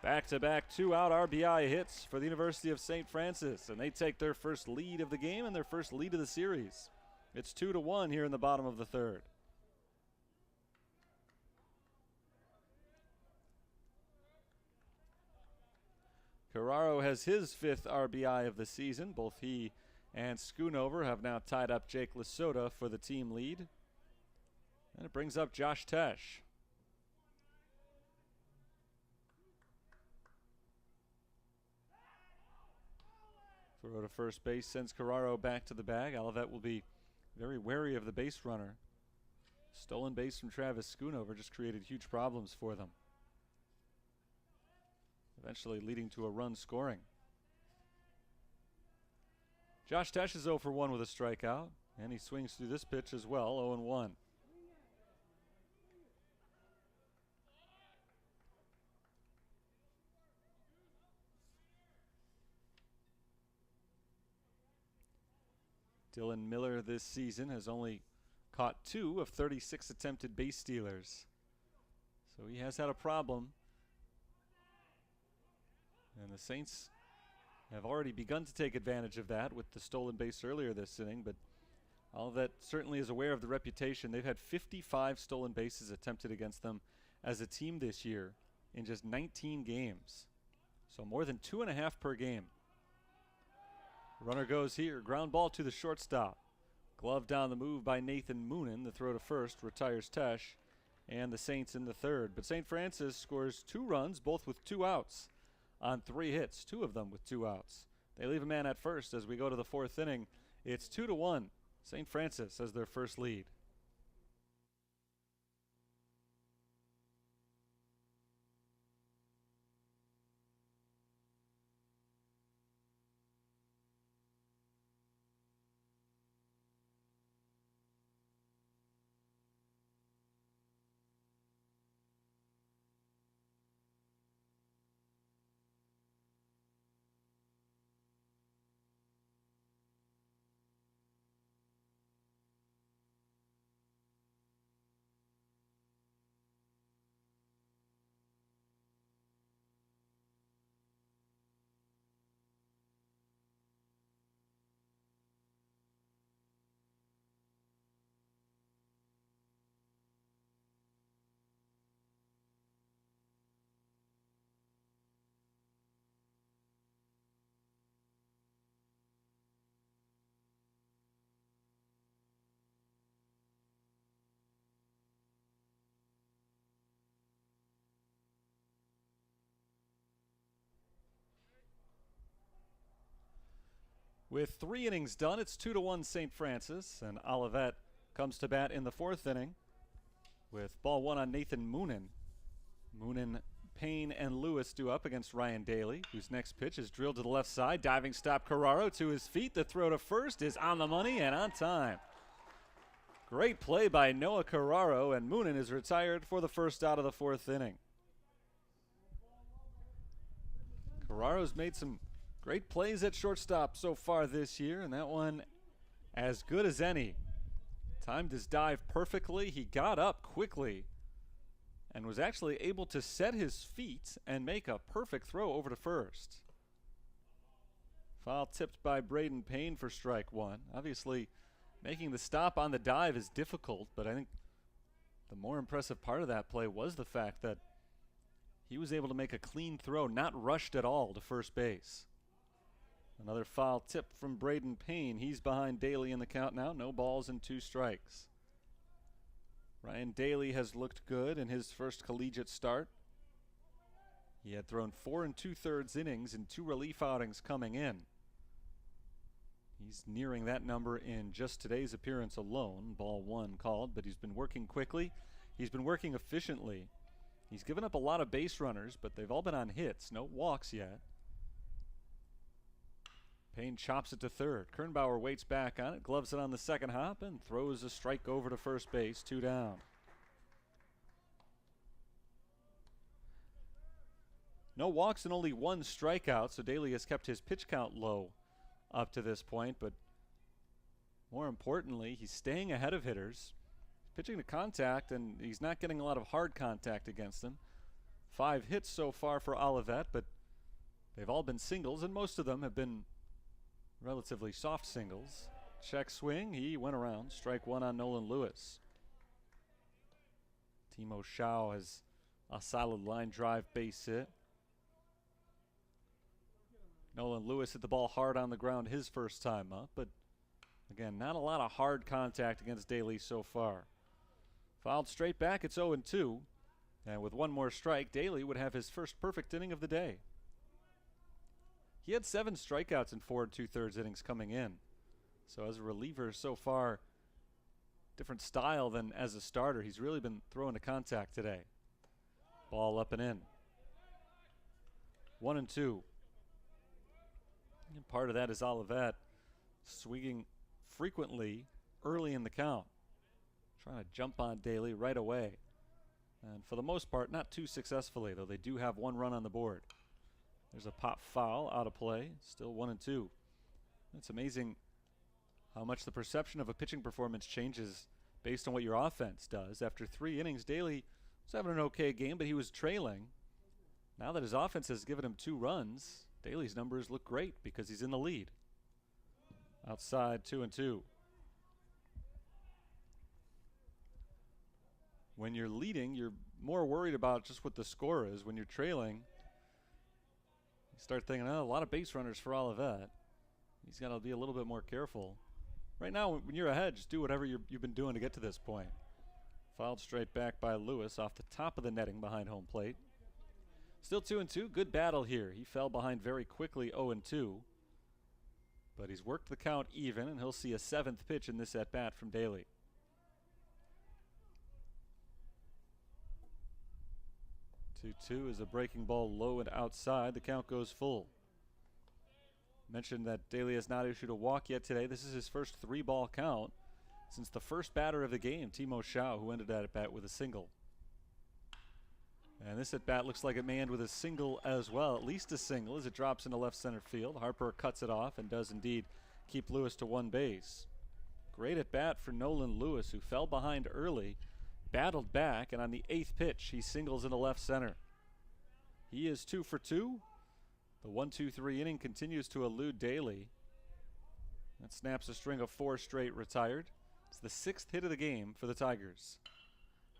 Back-to-back 2-out RBI hits for the University of St. Francis, and they take their first lead of the game and their first lead of the series. It's 2-1 here in the bottom of the 3rd. Carraro has his 5th RBI of the season. Both he and Schoonover have now tied up Jake Lesoto for the team lead. And it brings up Josh Tesh. Throw to first base sends Carraro back to the bag. Olivet will be very wary of the base runner. Stolen base from Travis Schoonover just created huge problems for them, eventually leading to a run scoring. Josh Tesh is 0 for 1 with a strikeout, and he swings through this pitch as well, 0-1. Dylan Miller this season has only caught 2 of 36 attempted base stealers, so he has had a problem. And the Saints have already begun to take advantage of that with the stolen base earlier this inning, but Olivet certainly is aware of the reputation. They've had 55 stolen bases attempted against them as a team this year in just 19 games. So more than 2.5 per game. Runner goes here. Ground ball to the shortstop. Glove down the move by Nathan Moonen. The throw to first retires Tesh and the Saints in the 3rd. But St. Francis scores 2 runs, both with 2 outs, on 3 hits, 2 of them with 2 outs. They leave a man at first as we go to the 4th inning. It's 2-1. St. Francis has their first lead. With 3 innings done, it's 2-1 St. Francis, and Olivet comes to bat in the 4th inning with ball 1 on Nathan Moonen. Moonen, Payne, and Lewis due up against Ryan Daly, whose next pitch is drilled to the left side. Diving stop Carraro to his feet. The throw to first is on the money and on time. Great play by Noah Carraro, and Moonen is retired for the first out of the 4th inning. Carraro's made some great plays at shortstop so far this year, and that one as good as any. Timed his dive perfectly. He got up quickly and was actually able to set his feet and make a perfect throw over to first. Foul tipped by Braden Payne for strike 1. Obviously, making the stop on the dive is difficult, but I think the more impressive part of that play was the fact that he was able to make a clean throw, not rushed at all to first base. Another foul tip from Braden Payne. He's behind Daly in the count now. No balls and 2 strikes. Ryan Daly has looked good in his first collegiate start. He had thrown 4 2/3 innings in 2 relief outings coming in. He's nearing that number in just today's appearance alone. Ball 1 called, but he's been working quickly. He's been working efficiently. He's given up a lot of base runners, but they've all been on hits. No walks yet. Payne chops it to third. Kernbauer waits back on it, gloves it on the second hop, and throws a strike over to first base, 2 down. No walks and only 1 strikeout, so Daly has kept his pitch count low up to this point, but more importantly, he's staying ahead of hitters. He's pitching to contact, and he's not getting a lot of hard contact against them. 5 hits so far for Olivet, but they've all been singles, and most of them have been relatively soft singles. Check swing, he went around. Strike 1 on Nolan Lewis. Timo Shao has a solid line drive base hit. Nolan Lewis hit the ball hard on the ground his first time up, but again, not a lot of hard contact against Daly so far. Fouled straight back, it's 0-2. And with 1 more strike, Daly would have his first perfect inning of the day. He had 7 strikeouts in 4 2/3 innings coming in. So as a reliever so far, different style than as a starter. He's really been throwing to contact today. Ball up and in. 1-2. And part of that is Olivet swinging frequently early in the count, trying to jump on Daly right away. And for the most part, not too successfully, though they do have 1 run on the board. There's a pop foul out of play. Still 1-2. It's amazing how much the perception of a pitching performance changes based on what your offense does. After 3 innings, Daly was having an okay game, but he was trailing. Now that his offense has given him 2 runs, Daly's numbers look great because he's in the lead. Outside, 2-2. When you're leading, you're more worried about just what the score is. When you're trailing, you start thinking, oh, a lot of base runners for Olivet. He's got to be a little bit more careful. Right now, when you're ahead, just do whatever you've been doing to get to this point. Fouled straight back by Lewis off the top of the netting behind home plate. Still 2-2. Good battle here. He fell behind very quickly, 0-2. But he's worked the count even, and he'll see a 7th pitch in this at-bat from Daly. 2-2 is a breaking ball low and outside. The count goes full. Mentioned that Daly has not issued a walk yet today. This is his first 3-ball count since the first batter of the game, Timo Schau, who ended that at-bat with a single. And this at-bat looks like it may end with a single as well, at least a single, as it drops into left center field. Harper cuts it off and does indeed keep Lewis to 1 base. Great at-bat for Nolan Lewis, who fell behind early, battled back, and on the 8th pitch, he singles into left center. He is 2 for 2. The 1-2-3 inning continues to elude Daly. That snaps a string of 4 straight retired. It's the 6th hit of the game for the Tigers.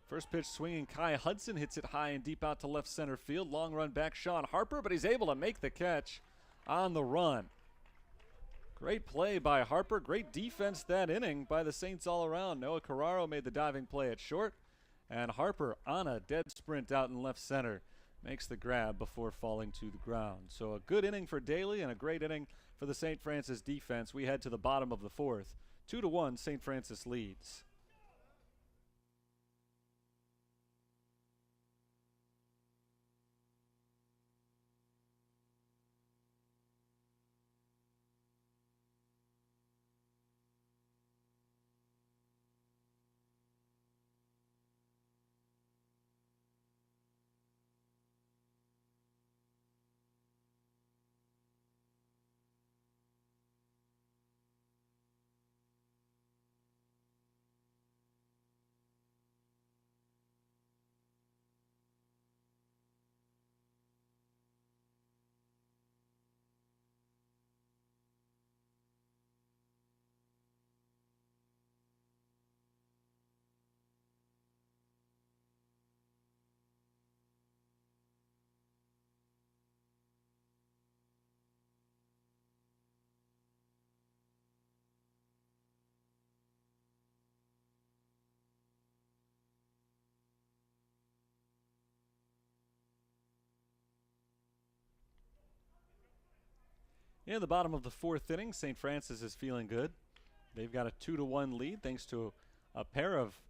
First pitch swinging, Kai Hudson hits it high and deep out to left center field. Long run back, Sean Harper, but he's able to make the catch on the run. Great play by Harper. Great defense that inning by the Saints all around. Noah Carraro made the diving play at short, and Harper on a dead sprint out in left center makes the grab before falling to the ground. So a good inning for Daly and a great inning for the St. Francis defense. We head to the bottom of the 4th. 2-1, St. Francis leads. In the bottom of the 4th inning, St. Francis is feeling good. They've got a 2-1 lead thanks to a pair of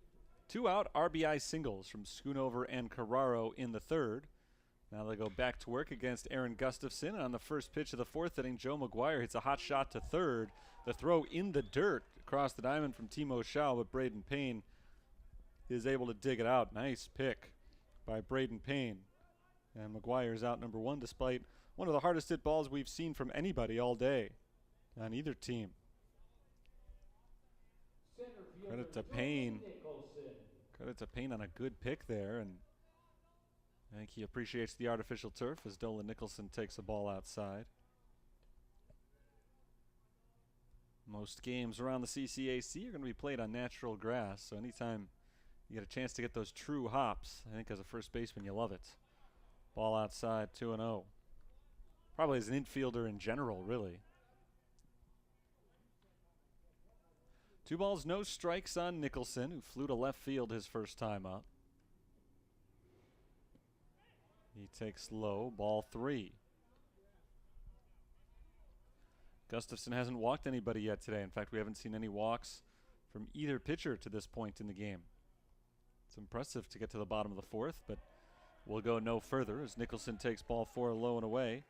2-out RBI singles from Schoonover and Carraro in the 3rd. Now they go back to work against Aaron Gustafson. And on the first pitch of the 4th inning, Joe McGuire hits a hot shot to 3rd. The throw in the dirt across the diamond from Timo Schau, but Braden Payne is able to dig it out. Nice pick by Braden Payne. And McGuire's out number 1 despite one of the hardest hit balls we've seen from anybody all day on either team. Credit to Payne. Credit to Payne on a good pick there, and I think he appreciates the artificial turf as Dolan Nicholson takes the ball outside. Most games around the CCAC are going to be played on natural grass, so anytime you get a chance to get those true hops, I think as a first baseman you love it. Ball outside, 2-0. Probably as an infielder in general, really. 2 balls, no strikes on Nicholson, who flew to left field his first time up. He takes low, ball 3. Gustafson hasn't walked anybody yet today. In fact, we haven't seen any walks from either pitcher to this point in the game. It's impressive to get to the bottom of the 4th, but we'll go no further as Nicholson takes ball 4 low and away.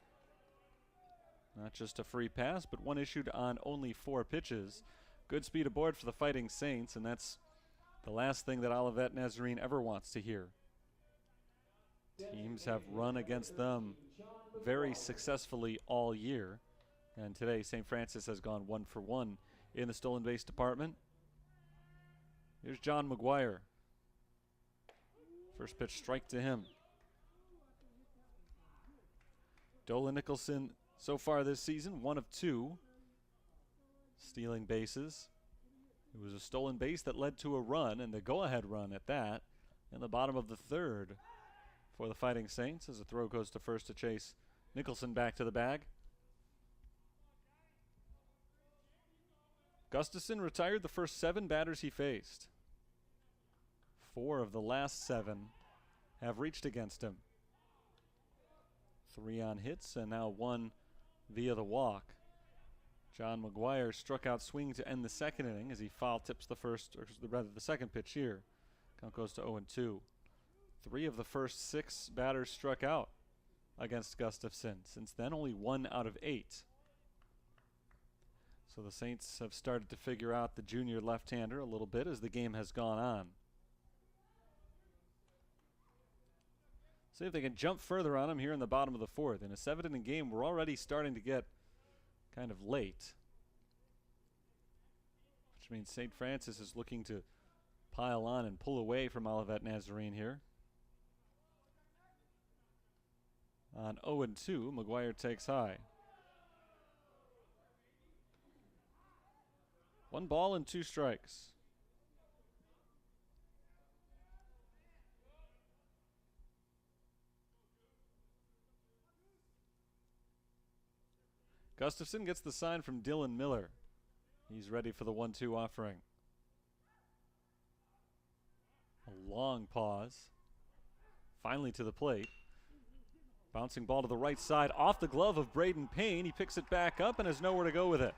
Not just a free pass, but one issued on only 4 pitches. Good speed aboard for the Fighting Saints, and that's the last thing that Olivet Nazarene ever wants to hear. Teams have run against them very successfully all year, and today St. Francis has gone 1 for 1 in the stolen base department. Here's John McGuire. First pitch strike to him. Dolan Nicholson so far this season, 1 of 2 stealing bases. It was a stolen base that led to a run, and the go-ahead run at that, in the bottom of the 3rd for the Fighting Saints as the throw goes to first to chase Nicholson back to the bag. Gustafson retired the first 7 batters he faced. 4 of the last 7 have reached against him. 3 on hits and now 1 via the walk. John McGuire struck out swinging to end the second inning as he foul tips the first, or rather the second pitch here. Count goes to 0-2. 3 of the first 6 batters struck out against Gustafson. Since then, only 1 out of 8. So the Saints have started to figure out the junior left-hander a little bit as the game has gone on. See if they can jump further on him here in the bottom of the 4th. In a 7-inning game, we're already starting to get kind of late, which means St. Francis is looking to pile on and pull away from Olivet Nazarene here. On 0-2, McGuire takes high. 1 ball and 2 strikes. Gustafson gets the sign from Dylan Miller. He's ready for the 1-2 offering. A long pause. Finally to the plate. Bouncing ball to the right side off the glove of Braden Payne. He picks it back up and has nowhere to go with it.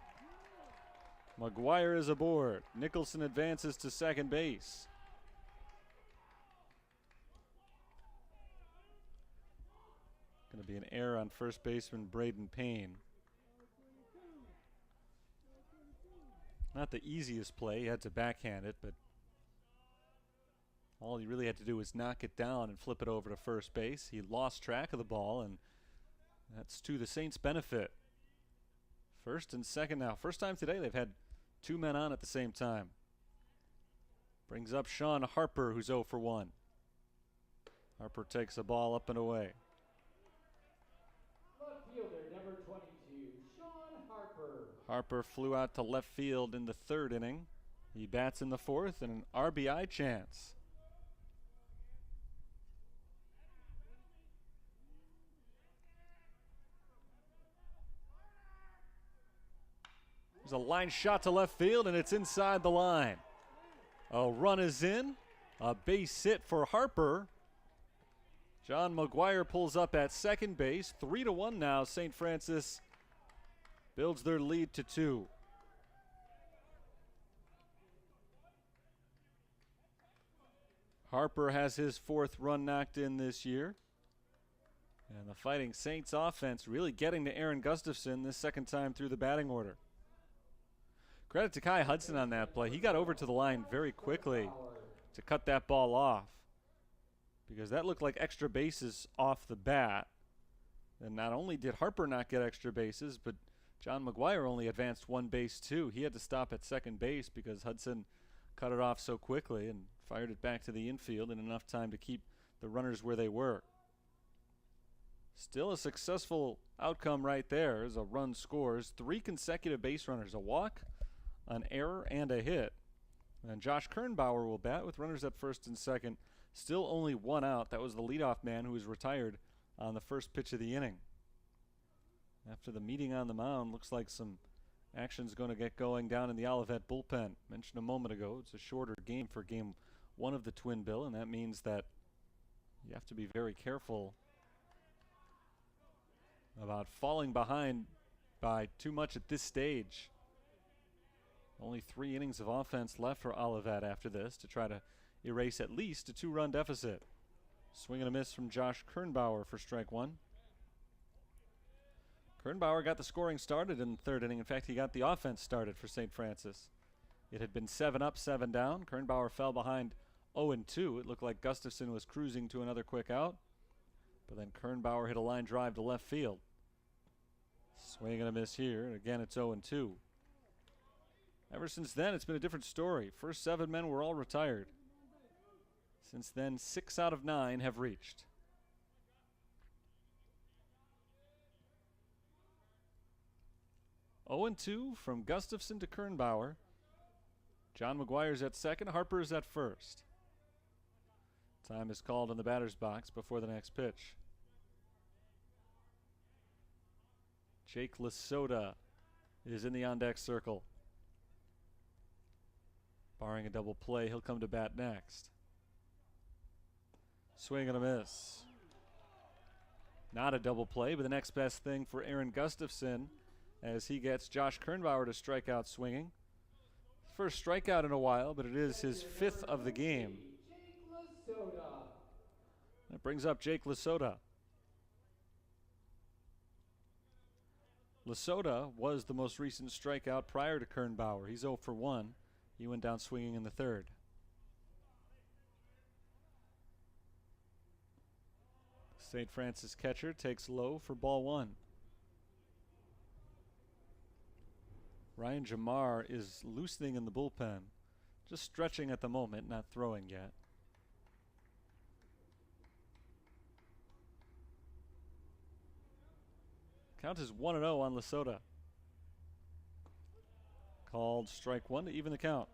McGuire is aboard. Nicholson advances to second base. Going to be an error on first baseman Braden Payne. Not the easiest play. He had to backhand it, but all he really had to do was knock it down and flip it over to first base. He lost track of the ball, and that's to the Saints' benefit. First and second now. First time today they've had 2 men on at the same time. Brings up Sean Harper, who's 0 for 1. Harper takes a ball up and away. Left fielder, number 22, Sean Harper. Harper flew out to left field in the 3rd inning. He bats in the 4th and an RBI chance. There's a line shot to left field, and it's inside the line. A run is in. A base hit for Harper. John McGuire pulls up at second base. 3-1 now. St. Francis builds their lead to 2. Harper has his 4th run knocked in this year. And the Fighting Saints offense really getting to Aaron Gustafson this second time through the batting order. Credit to Kai Hudson on that play. He got over to the line very quickly to cut that ball off, because that looked like extra bases off the bat. And not only did Harper not get extra bases, but John McGuire only advanced 1 base too. He had to stop at second base because Hudson cut it off so quickly and fired it back to the infield in enough time to keep the runners where they were. Still a successful outcome right there as a run scores. 3 consecutive base runners, a walk, an error, and a hit. And Josh Kernbauer will bat with runners at first and second. Still only 1 out. That was the leadoff man who was retired on the first pitch of the inning. After the meeting on the mound, looks like some action's going to get going down in the Olivet bullpen. Mentioned a moment ago, it's a shorter game for game 1 of the Twin Bill, and that means that you have to be very careful about falling behind by too much at this stage. Only 3 innings of offense left for Olivet after this to try to erase at least a 2-run deficit. Swing and a miss from Josh Kernbauer for strike 1. Kernbauer got the scoring started in the 3rd inning. In fact, he got the offense started for St. Francis. It had been 7 up, 7 down. Kernbauer fell behind 0-2. It looked like Gustafson was cruising to another quick out, but then Kernbauer hit a line drive to left field. Swing and a miss here. Again, it's 0-2. Ever since then, it's been a different story. First 7 men were all retired. Since then, 6 out of 9 have reached. Oh and 2 from Gustafson to Kernbauer. John McGuire's at second. Harper's at first. Time is called in the batter's box before the next pitch. Jake Lasota is in the on-deck circle. Barring a double play, he'll come to bat next. Swing and a miss. Not a double play, but the next best thing for Aaron Gustafson as he gets Josh Kernbauer to strike out swinging. First strikeout in a while, but it is his 5th of the game. That brings up Jake Lasota. Lasota was the most recent strikeout prior to Kernbauer. He's 0 for 1. He went down swinging in the 3rd. St. Francis catcher takes low for ball 1. Ryan Jamar is loosening in the bullpen. Just stretching at the moment, not throwing yet. Count is 1-0 on Lasota. Called strike 1 to even the count.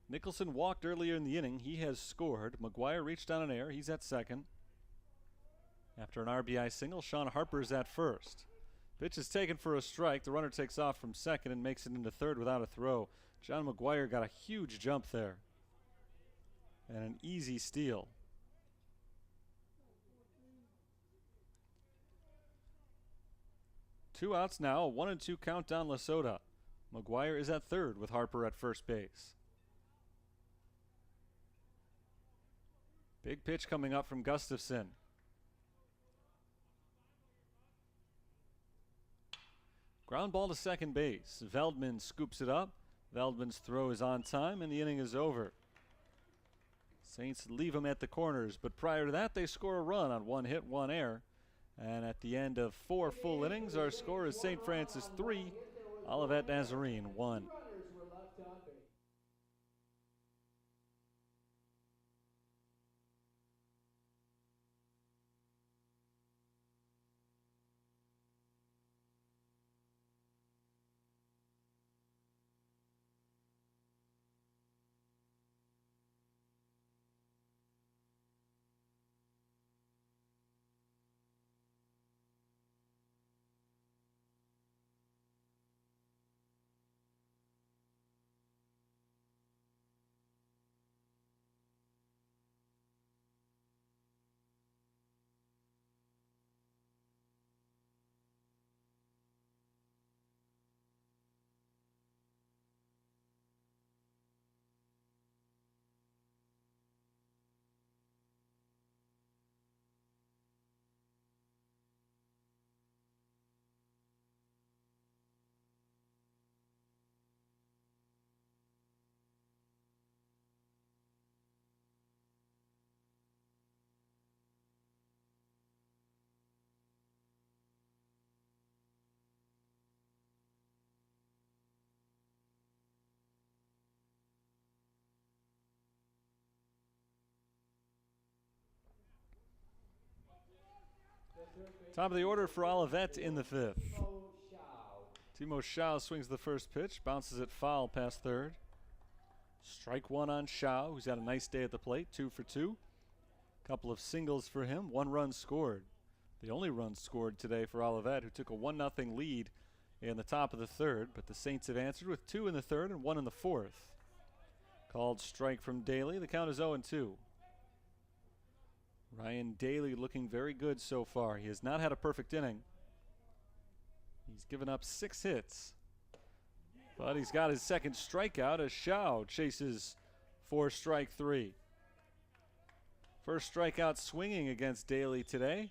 Nicholson walked earlier in the inning. He has scored. McGuire reached on an error. He's at second. After an RBI single, Sean Harper is at first. Pitch is taken for a strike. The runner takes off from second and makes it into third without a throw. John McGuire got a huge jump there. And an easy steal. Two outs now, a 1-2 count on Lasota. McGuire is at third with Harper at first base. Big pitch coming up from Gustafson. Ground ball to second base. Veldman scoops it up. Veldman's throw is on time and the inning is over. Saints leave him at the corners, but prior to that they score a run on 1 hit, 1 error. And at the end of 4 full innings, our score is St. Francis 3, Olivet Nazarene 1. Top of the order for Olivet in the 5th. Timo Schau swings the first pitch, bounces it foul past third. Strike 1 on Schau, who's had a nice day at the plate, 2 for 2. Couple of singles for him, 1 run scored. The only run scored today for Olivet, who took a 1-0 lead in the top of the 3rd, but the Saints have answered with 2 in the 3rd and 1 in the 4th. Called strike from Daly. The count is 0-2. Ryan Daly looking very good so far. He has not had a perfect inning. He's given up 6 hits. But he's got his second strikeout as Schau chases for strike 3. First strikeout swinging against Daly today.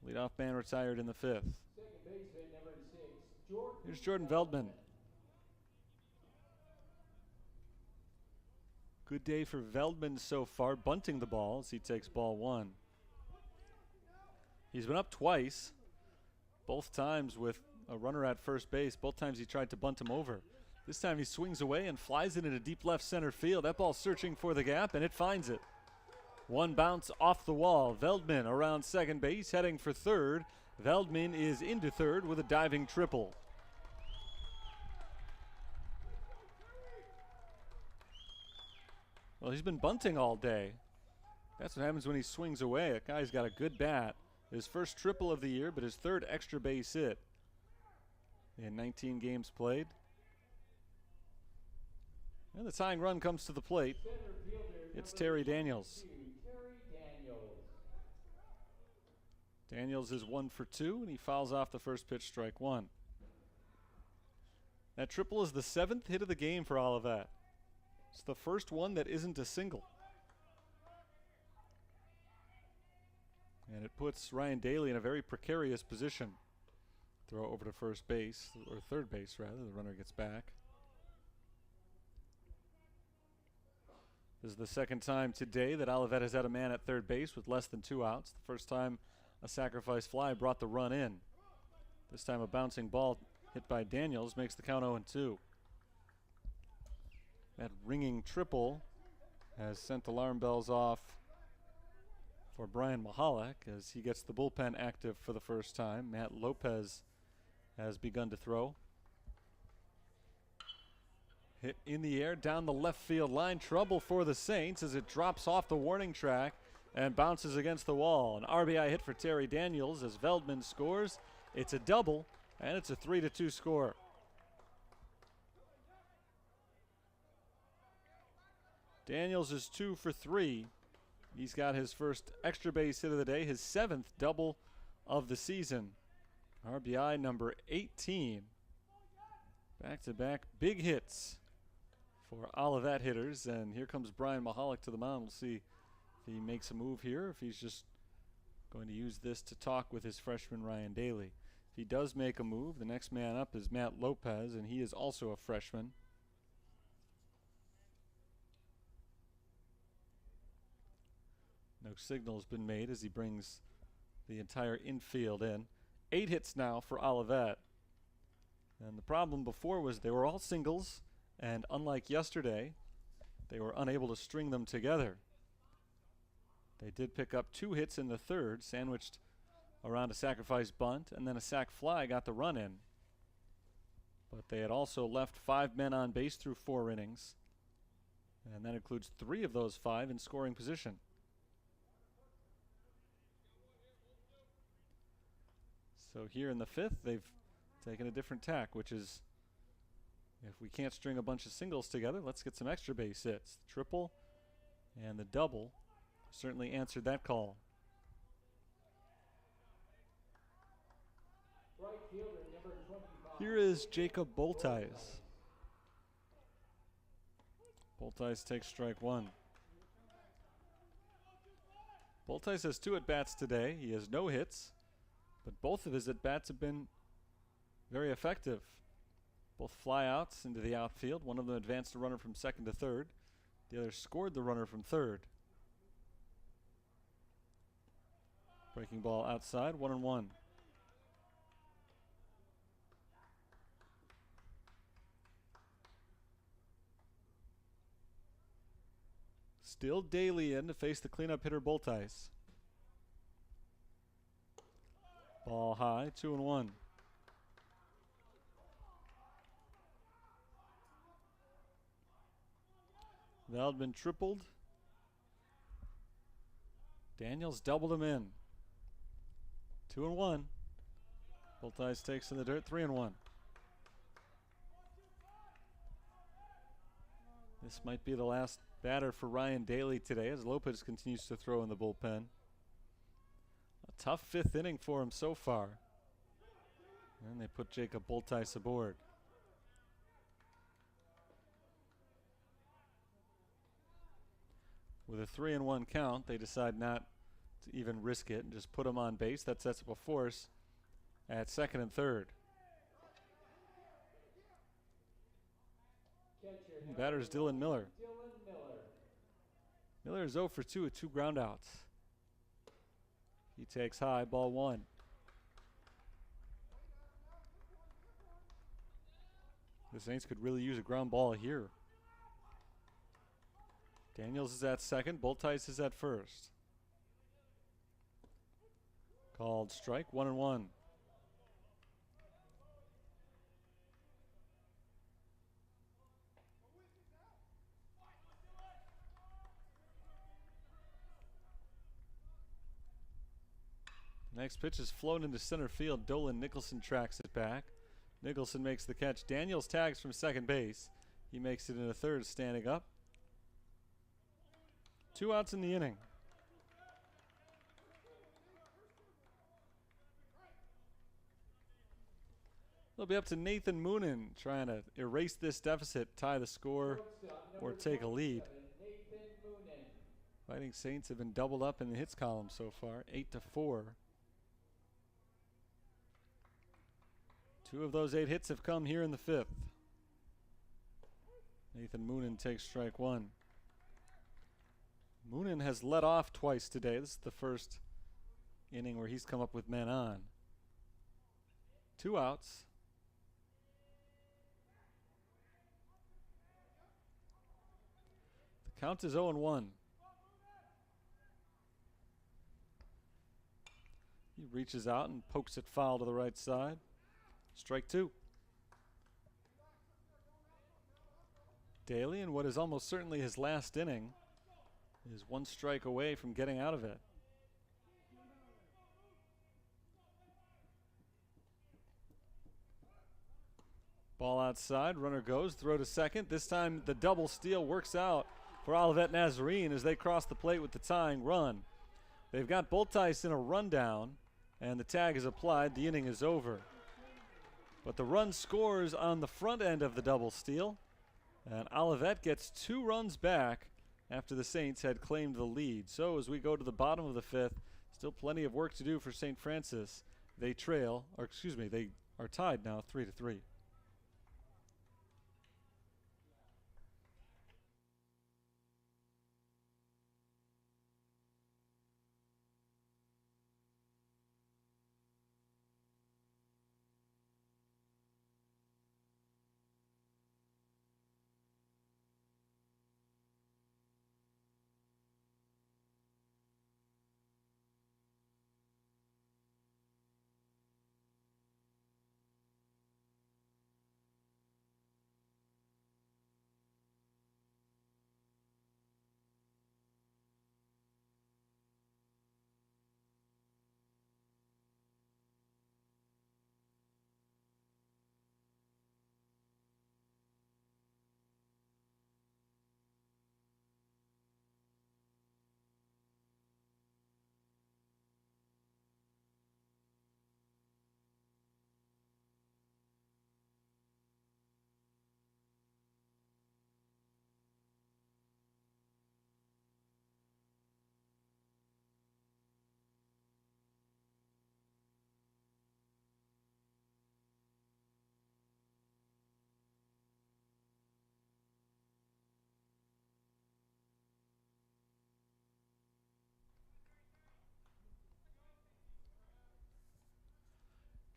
Leadoff man retired in the 5th. Here's Jordan Veldman. Good day for Veldman so far, bunting the ball as he takes ball 1. He's been up twice, both times with a runner at first base. Both times he tried to bunt him over. This time he swings away and flies it into deep left center field. That ball searching for the gap, and it finds it. 1 bounce off the wall. Veldman around second base, heading for third. Veldman is into third with a diving triple. Well, he's been bunting all day. That's what happens when he swings away. That guy's got a good bat. His first triple of the year, but his 3rd extra base hit. in 19 games played. And the tying run comes to the plate. It's Terry Daniels. Daniels is 1 for 2, and he fouls off the first pitch, strike one. That triple is the 7th hit of the game for Olivet. It's the first one that isn't a single. And it puts Ryan Daly in a very precarious position. Throw over to first base, or third base rather. The runner gets back. This is the second time today that Olivet has had a man at third base with less than 2 outs. The first time a sacrifice fly brought the run in. This time a bouncing ball hit by Daniels makes the count 0-2. That ringing triple has sent alarm bells off for Brian Mahalik as he gets the bullpen active for the first time. Matt Lopez has begun to throw. Hit in the air down the left field line. Trouble for the Saints as it drops off the warning track and bounces against the wall. An RBI hit for Terry Daniels as Veldman scores. It's a double, and it's a 3-2 score. Daniels is 2 for 3. He's got his first extra base hit of the day, his 7th double of the season. RBI number 18. Back-to-back big hits for Olivet hitters, and here comes Brian Mahalik to the mound. We'll see if he makes a move here, if he's just going to use this to talk with his freshman Ryan Daly. If he does make a move, the next man up is Matt Lopez, and he is also a freshman. No signal has been made as he brings the entire infield in. 8 hits now for Olivet. And the problem before was they were all singles, and unlike yesterday, they were unable to string them together. They did pick up 2 hits in the third, sandwiched around a sacrifice bunt, and then a sac fly got the run in. But they had also left 5 men on base through 4 innings, and that includes 3 of those 5 in scoring position. So here in the 5th, they've taken a different tack, which is if we can't string a bunch of singles together, let's get some extra base hits. The triple and the double certainly answered that call. Right fielder, number 25. Here is Jacob Boltais. Boltais takes strike one. Boltais has 2 at-bats today. He has no hits, but both of his at-bats have been very effective. Both flyouts into the outfield. One of them advanced the runner from second to third. The other scored the runner from third. Breaking ball outside, 1-1. Still Daly in to face the cleanup hitter Boltais. Ball high, 2-1. Veldman tripled. Daniels doubled him in. 2-1. Boltais takes in the dirt, 3-1. This might be the last batter for Ryan Daly today as Lopez continues to throw in the bullpen. A tough 5th inning for him so far. And they put Jacob Boltais aboard. With a 3-1 count, they decide not to even risk it and just put him on base. That sets up a force at second and third. Batter's Dylan Miller. Miller is 0 for 2 with 2 groundouts. He takes high, ball 1. The Saints could really use a ground ball here. Daniels is at second. Boltais is at first. Called strike, 1-1. Next pitch is flown into center field. Dolan Nicholson tracks it back. Nicholson makes the catch. Daniels tags from second base. He makes it in a third, standing up. 2 outs in the inning. It'll be up to Nathan Moonen trying to erase this deficit, tie the score, or take a lead. Fighting Saints have been doubled up in the hits column so far, 8-4. 2 of those 8 hits have come here in the 5th. Nathan Moonen takes strike 1. Moonen has led off twice today. This is the first inning where he's come up with men on. 2 outs. The count is 0-1. He reaches out and pokes it foul to the right side. Strike 2. Daly, in what is almost certainly his last inning, is 1 strike away from getting out of it. Ball outside, runner goes, throw to second. This time the double steal works out for Olivet Nazarene as they cross the plate with the tying run. They've got Boltice in a rundown, and the tag is applied. The inning is over. But the run scores on the front end of the double steal, and Olivet gets 2 runs back after the Saints had claimed the lead. So as we go to the bottom of the 5th, still plenty of work to do for St. Francis. They they are tied now 3-3.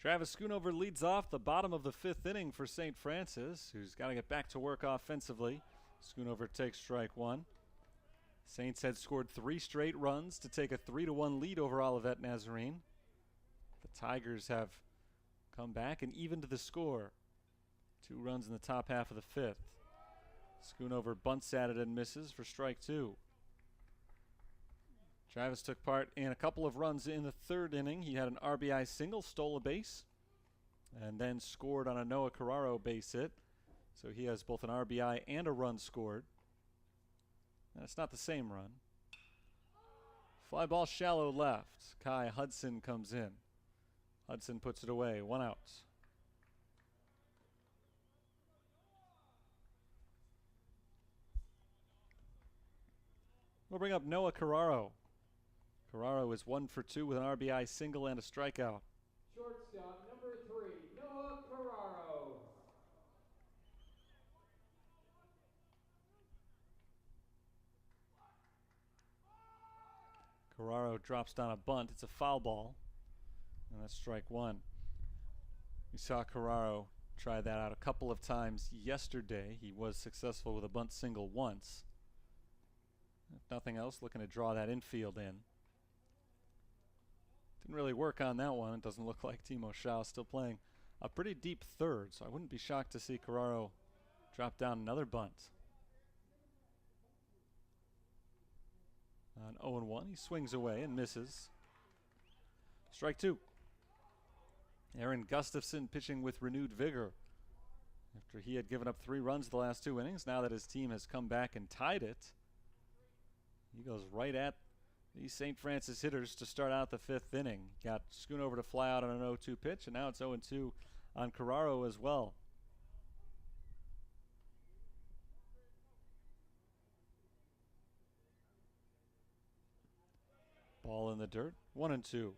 Travis Schoonover leads off the bottom of the 5th inning for St. Francis, who's got to get back to work offensively. Schoonover takes strike 1. Saints had scored 3 straight runs to take a 3-1 lead over Olivet Nazarene. The Tigers have come back and evened the score. 2 runs in the top half of the 5th. Schoonover bunts at it and misses for strike 2. Travis took part in a couple of runs in the 3rd inning. He had an RBI single, stole a base, and then scored on a Noah Carraro base hit. So he has both an RBI and a run scored. And it's not the same run. Fly ball shallow left. Kai Hudson comes in. Hudson puts it away. 1 out. We'll bring up Noah Carraro. Carraro is 1 for 2 with an RBI single and a strikeout. Shortstop number 3, Noah Carraro. Carraro drops down a bunt. It's a foul ball, and that's strike 1. We saw Carraro try that out a couple of times yesterday. He was successful with a bunt single once. If nothing else, looking to draw that infield in. Didn't really work on that one. It doesn't look like Timo Schau still playing a pretty deep 3rd, so I wouldn't be shocked to see Carraro drop down another bunt. On 0-1, he swings away and misses. Strike 2. Aaron Gustafson pitching with renewed vigor after he had given up 3 runs the last 2 innings. Now that his team has come back and tied it, he goes right at these St. Francis hitters to start out the 5th inning. Got Schoonover to fly out on an 0-2 pitch, and now it's 0-2 on Carraro as well. Ball in the dirt, 1-2.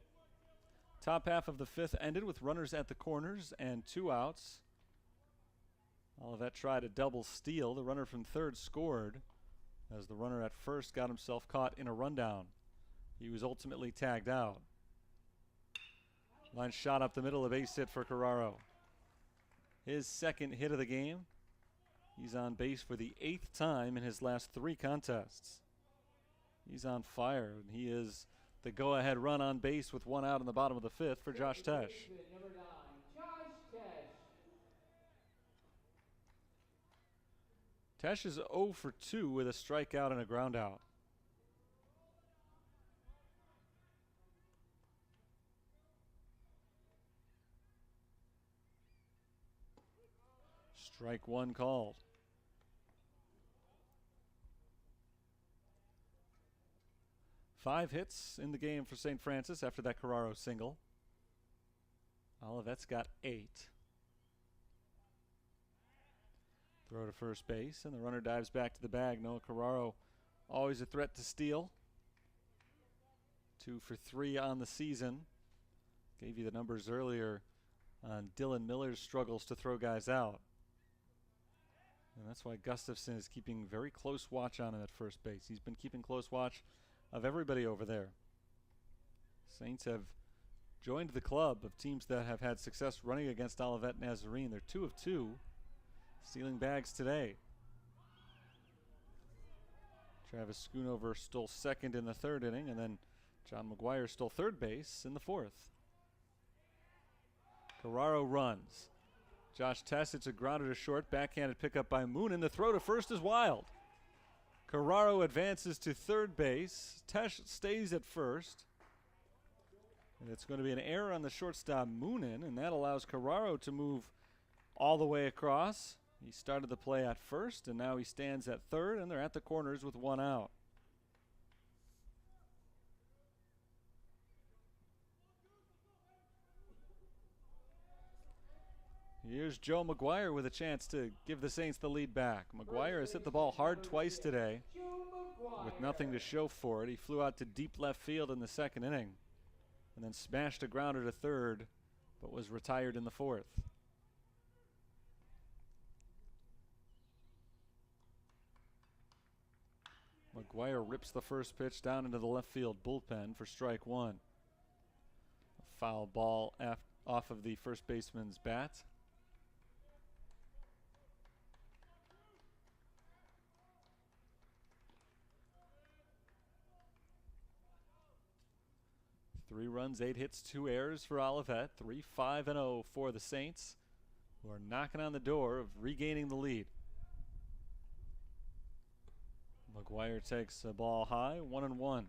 Top half of the 5th ended with runners at the corners and 2 outs. Olivet tried a double steal. The runner from third scored as the runner at first got himself caught in a rundown. He was ultimately tagged out. Line shot up the middle, a base hit for Carraro. His 2nd hit of the game. He's on base for the 8th time in his last 3 contests. He's on fire, and he is the go-ahead run on base with 1 out in the bottom of the 5th for Josh Tesh. Number 9, Josh Tesh. Tesh is 0 for 2 with a strikeout and a ground out. Strike 1 called. Five hits in the game for St. Francis after that Carraro single. Olivet's got 8. Throw to first base, and the runner dives back to the bag. Noah Carraro, always a threat to steal. 2 for 3 on the season. Gave you the numbers earlier on Dylan Miller's struggles to throw guys out. And that's why Gustafson is keeping very close watch on him at first base. He's been keeping close watch of everybody over there. Saints have joined the club of teams that have had success running against Olivet Nazarene. They're 2 of 2, stealing bags today. Travis Schoonover stole 2nd in the 3rd inning, and then John McGuire stole 3rd base in the 4th. Carraro runs. Josh Tesh, it's a grounder to short, backhanded pickup by Moonen. The throw to first is wild. Carraro advances to 3rd base. Tesh stays at first. And it's going to be an error on the shortstop Moonen, and that allows Carraro to move all the way across. He started the play at first, and now he stands at 3rd, and they're at the corners with 1 out. Here's Joe McGuire with a chance to give the Saints the lead back. McGuire has hit the ball hard twice today with nothing to show for it. He flew out to deep left field in the 2nd inning and then smashed a grounder to 3rd, but was retired in the 4th. McGuire rips the first pitch down into the left field bullpen for strike 1. A foul ball off of the first baseman's bat. Three runs, 8 hits, 2 errors for Olivet. 3-5-0 for the Saints, who are knocking on the door of regaining the lead. McGuire takes a ball high, 1-1.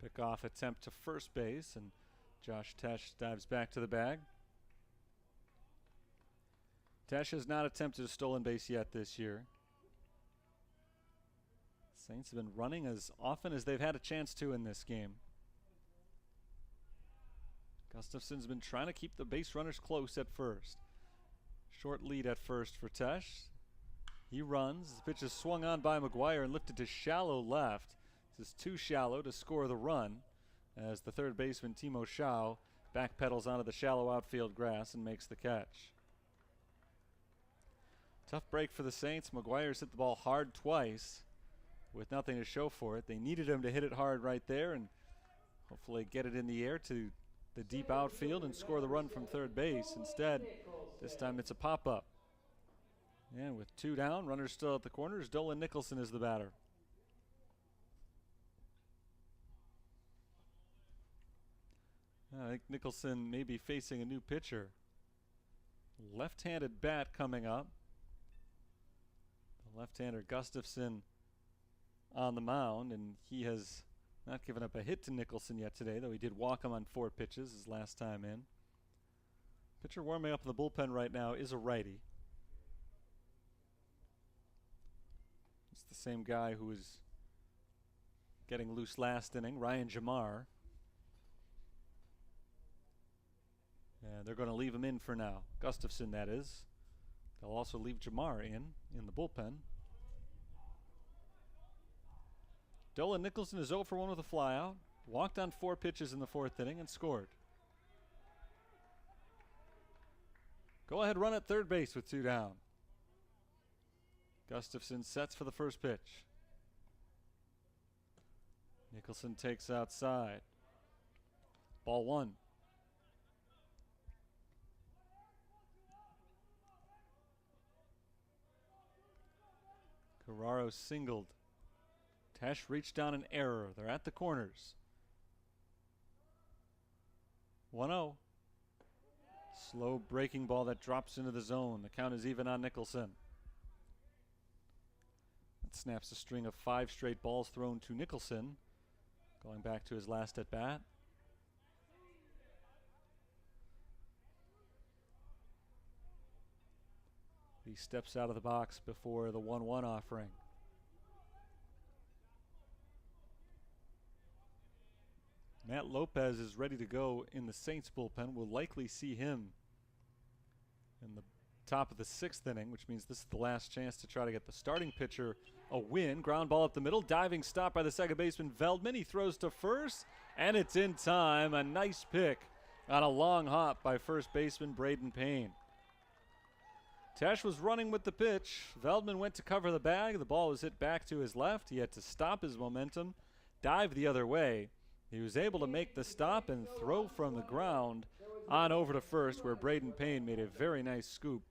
Pickoff attempt to first base, and Josh Tesh dives back to the bag. Tesh has not attempted a stolen base yet this year. Saints have been running as often as they've had a chance to in this game. Gustafson's been trying to keep the base runners close at first. Short lead at first for Tesh. He runs. The pitch is swung on by McGuire and lifted to shallow left. This is too shallow to score the run as the 3rd baseman Timo Schau backpedals onto the shallow outfield grass and makes the catch. Tough break for the Saints. McGuire's hit the ball hard twice with nothing to show for it. They needed him to hit it hard right there and hopefully get it in the air to the deep outfield and score the run from 3rd base. Instead, this time it's a pop-up. And with 2 down, runners still at the corners, Dolan Nicholson is the batter. I think Nicholson may be facing a new pitcher. Left-handed bat coming up. The left-hander Gustafson on the mound, and he has not given up a hit to Nicholson yet today, though he did walk him on 4 pitches his last time in. Pitcher warming up in the bullpen right now is a righty. It's the same guy who was getting loose last inning, Ryan Jamar. And they're going to leave him in for now. Gustafson, that is. They'll also leave Jamar in the bullpen. Dolan Nicholson is 0 for 1 with a flyout. Walked on 4 pitches in the 4th inning and scored. Go ahead run at third base with 2 down. Gustafson sets for the first pitch. Nicholson takes outside. Ball 1. Carraro singled. Tesh reached down an error. They're at the corners. 1-0. Slow breaking ball that drops into the zone. The count is even on Nicholson. That snaps a string of 5 straight balls thrown to Nicholson, going back to his last at bat. He steps out of the box before the 1-1 offering. Matt Lopez is ready to go in the Saints bullpen. We'll likely see him in the top of the 6th inning, which means this is the last chance to try to get the starting pitcher a win. Ground ball up the middle. Diving stop by the second baseman Veldman. He throws to first, and it's in time. A nice pick on a long hop by first baseman Braden Payne. Tesh was running with the pitch. Veldman went to cover the bag. The ball was hit back to his left. He had to stop his momentum, dive the other way. He was able to make the stop and throw from the ground on over to first, where Braden Payne made a very nice scoop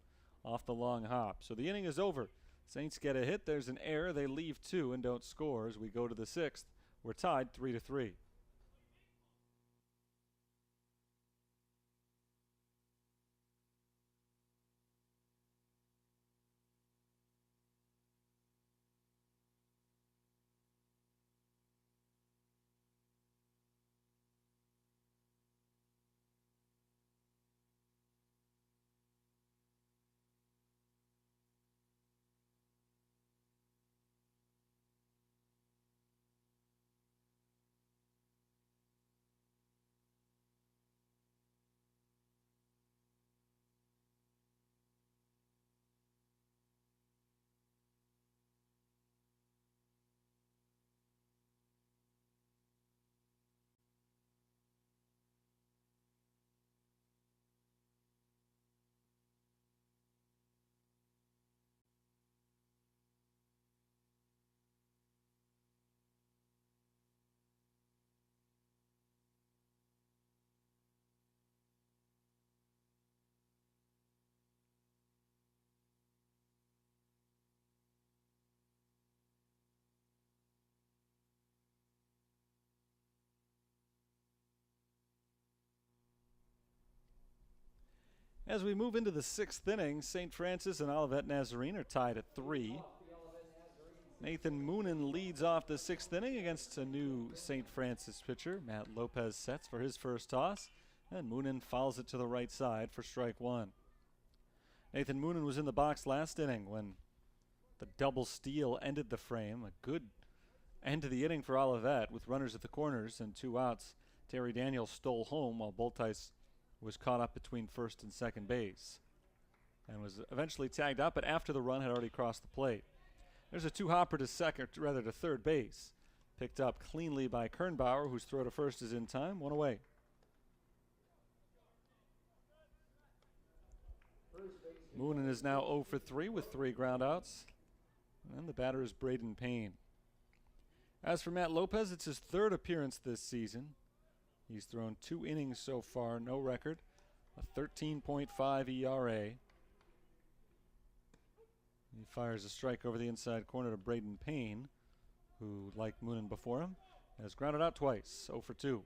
off the long hop. So the inning is over. Saints get a hit. There's an error. They leave 2 and don't score as we go to the 6th. We're tied 3-3. As we move into the 6th inning, St. Francis and Olivet Nazarene are tied at 3. Nathan Moonen leads off the 6th inning against a new St. Francis pitcher. Matt Lopez sets for his first toss, and Moonen fouls it to the right side for strike 1. Nathan Moonen was in the box last inning when the double steal ended the frame. A good end to the inning for Olivet with runners at the corners and 2 outs. Terry Daniels stole home while Boltice was caught up between first and second base and was eventually tagged out, but after the run had already crossed the plate. There's a 2-hopper to third base. Picked up cleanly by Kernbauer, whose throw to first is in time. 1 away. Moonen is now 0 for 3 with 3 groundouts. And the batter is Braden Payne. As for Matt Lopez, it's his 3rd appearance this season. He's thrown 2 innings so far, no record, a 13.5 ERA. He fires a strike over the inside corner to Braden Payne, who, like Moonen before him, has grounded out twice, 0 for 2.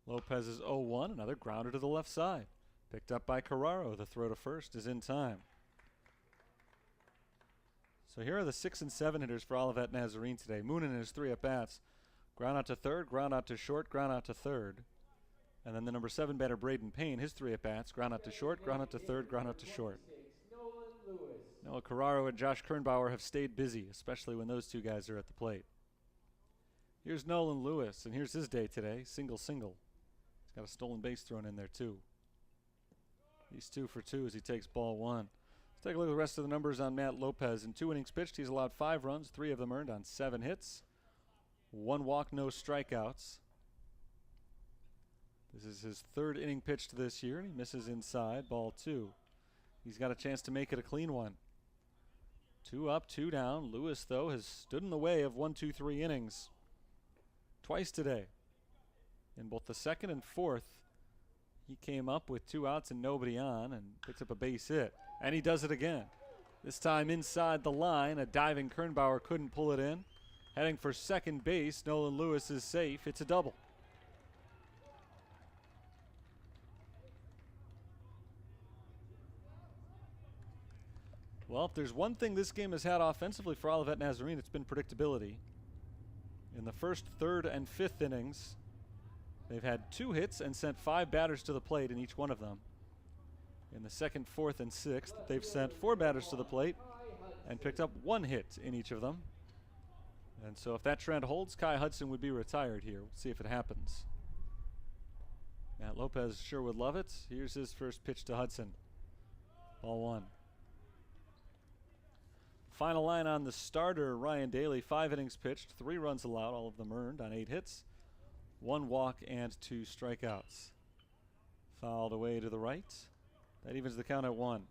Lopez is 0-1, another grounder to the left side. Picked up by Carraro. The throw to first is in time. So here are the 6 and 7 hitters for Olivet Nazarene today. Moonen in his 3 at-bats. Ground out to third, ground out to short, ground out to third. And then the number 7 batter, Braden Payne, his 3 at-bats. Ground out to short, ground out to third, ground out to short. Noah Carraro and Josh Kernbauer have stayed busy, especially when those two guys are at the plate. Here's Nolan Lewis, and here's his day today. Single. He's got a stolen base thrown in there, too. He's 2 for 2 as he takes ball 1. Let's take a look at the rest of the numbers on Matt Lopez. In 2 innings pitched, he's allowed 5 runs, 3 of them earned on 7 hits. 1 walk, no strikeouts. This is his 3rd inning pitched this year, and he misses inside, ball 2. He's got a chance to make it a clean one. 2 up, 2 down. Lewis, though, has stood in the way of 1, 2, 3 innings twice today. In both the 2nd and 4th, he came up with 2 outs and nobody on and picks up a base hit. And he does it again. This time inside the line. A diving Kernbauer couldn't pull it in. Heading for second base, Nolan Lewis is safe. It's a double. Well, if there's one thing this game has had offensively for Olivet Nazarene, it's been predictability. In the first, 3rd, and 5th innings, they've had 2 hits and sent 5 batters to the plate in each one of them. In the 2nd, 4th, and 6th, they've sent 4 batters to the plate and picked up 1 hit in each of them. And so if that trend holds, Kai Hudson would be retired here. We'll see if it happens. Matt Lopez sure would love it. Here's his first pitch to Hudson. Ball 1. Final line on the starter, Ryan Daly. 5 innings pitched, 3 runs allowed, all of them earned on 8 hits. 1 walk and 2 strikeouts. Fouled away to the right. That evens the count at 1.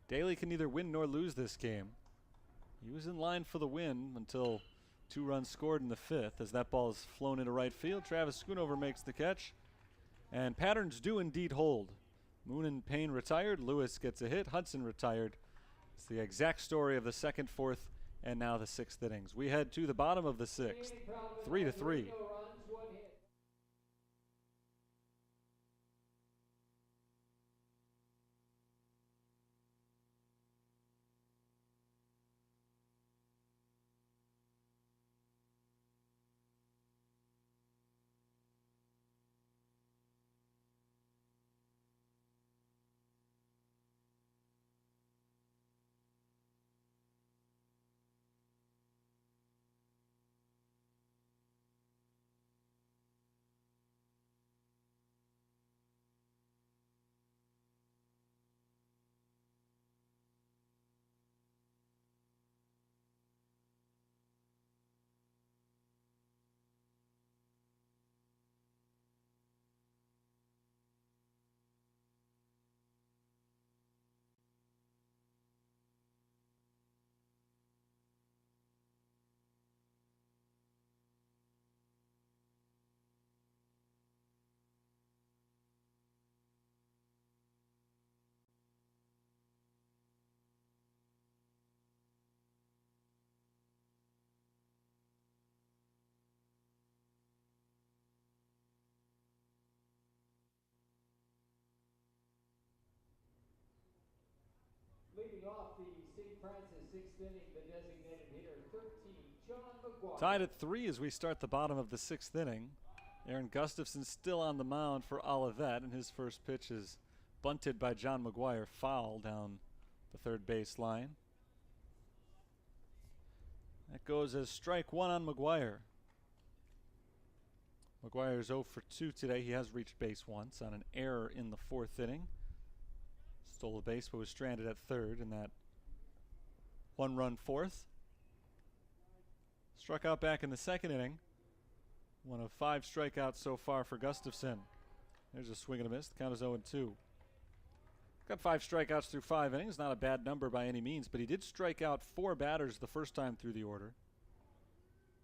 Daly can neither win nor lose this game. He was in line for the win until 2 runs scored in the 5th. As that ball is flown into right field, Travis Schoonover makes the catch. And patterns do indeed hold. Moon and Payne retired. Lewis gets a hit. Hudson retired. It's the exact story of the 2nd, 4th, and now the 6th innings. We head to the bottom of the 6th, 3-3. Leading off the St. Francis 6th inning, the designated hitter, 13, John McGuire. Tied at 3 as we start the bottom of the 6th inning. Aaron Gustafson still on the mound for Olivet, and his first pitch is bunted by John McGuire, foul down the 3rd base line. That goes as strike 1 on McGuire. McGuire is 0 for 2 today. He has reached base once on an error in the 4th inning. Stole a base but was stranded at 3rd in that 1-run 4th. Struck out back in the 2nd inning. One of 5 strikeouts so far for Gustafson. There's a swing and a miss. The count is 0-2. Got 5 strikeouts through 5 innings. Not a bad number by any means, but he did strike out 4 batters the first time through the order.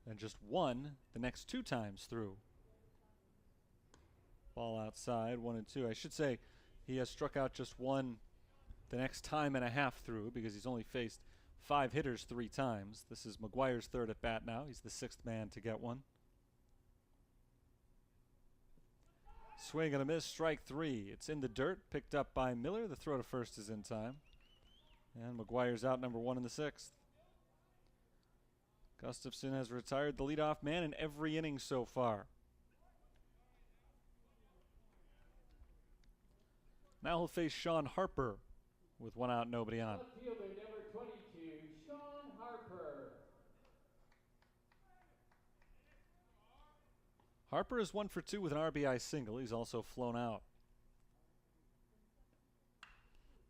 And just 1 the next 2 times through. Ball outside, 1-2. I should say he has struck out just 1 the next time and a half through, because he's only faced 5 hitters 3 times. This is McGuire's third at bat now. He's the 6th man to get one. Swing and a miss, strike 3. It's in the dirt, picked up by Miller. The throw to first is in time. And McGuire's out, number 1 in the 6th. Gustafson has retired the leadoff man in every inning so far. Now he'll face Sean Harper with 1 out, nobody on. Left fielder number 22, Sean Harper. Harper is 1 for 2 with an RBI single. He's also flown out.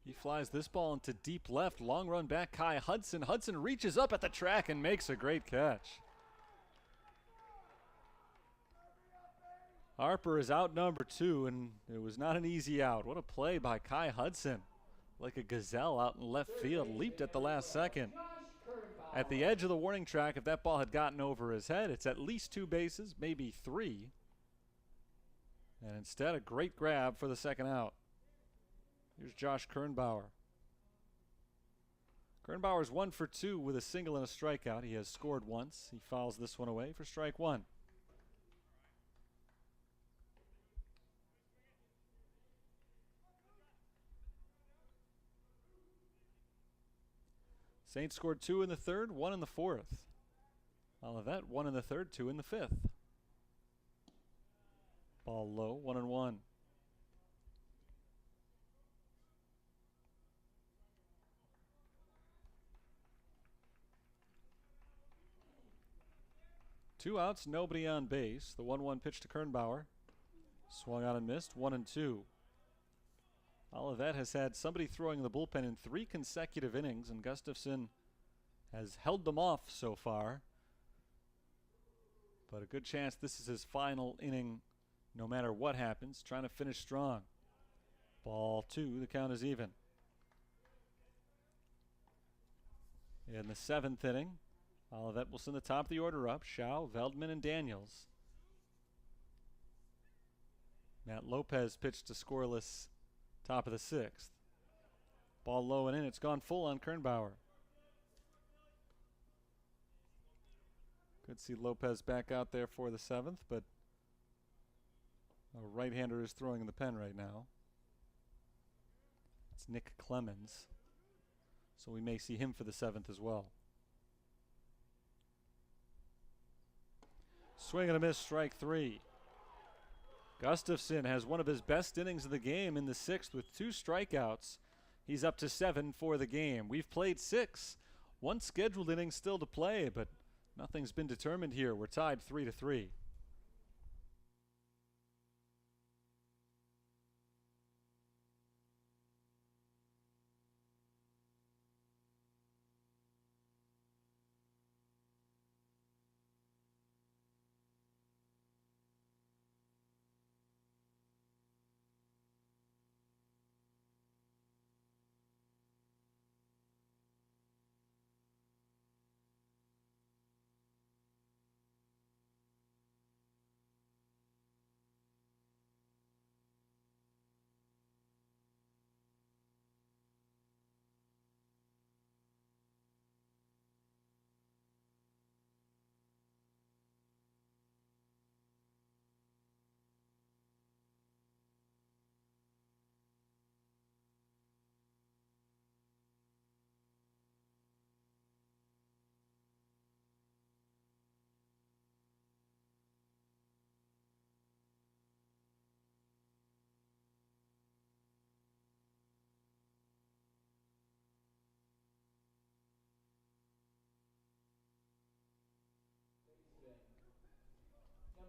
He flies this ball into deep left. Long run back, Kai Hudson. Hudson reaches up at the track and makes a great catch. Harper is out number 2, and it was not an easy out. What a play by Kai Hudson. Like a gazelle out in left field. Leaped at the last second. At the edge of the warning track, if that ball had gotten over his head, it's at least 2 bases, maybe 3. And instead, a great grab for the second out. Here's Josh Kernbauer. Kernbauer's 1 for 2 with a single and a strikeout. He has scored once. He fouls this one away for strike 1. Saints scored 2 in the 3rd, 1 in the 4th. Olivet 1 in the 3rd, 2 in the 5th. Ball low, 1-1. Two outs, nobody on base. The 1-1 pitch to Kernbauer. Swung out and missed, 1-2. Olivet has had somebody throwing the bullpen in 3 consecutive innings, and Gustafson has held them off so far. But a good chance this is his final inning no matter what happens, trying to finish strong. Ball 2, the count is even. In the 7th inning, Olivet will send the top of the order up. Schau, Veldman, and Daniels. Matt Lopez pitched to scoreless top of the 6th. Ball low and in. It's gone full on Kernbauer. Could see Lopez back out there for the 7th, but a right-hander is throwing in the pen right now. It's Nick Clemens. So we may see him for the 7th as well. Swing and a miss, strike 3. Gustafson has one of his best innings of the game in the 6th with 2 strikeouts. He's up to 7 for the game. We've played 6. 1 scheduled inning still to play, but nothing's been determined here. We're tied 3-3.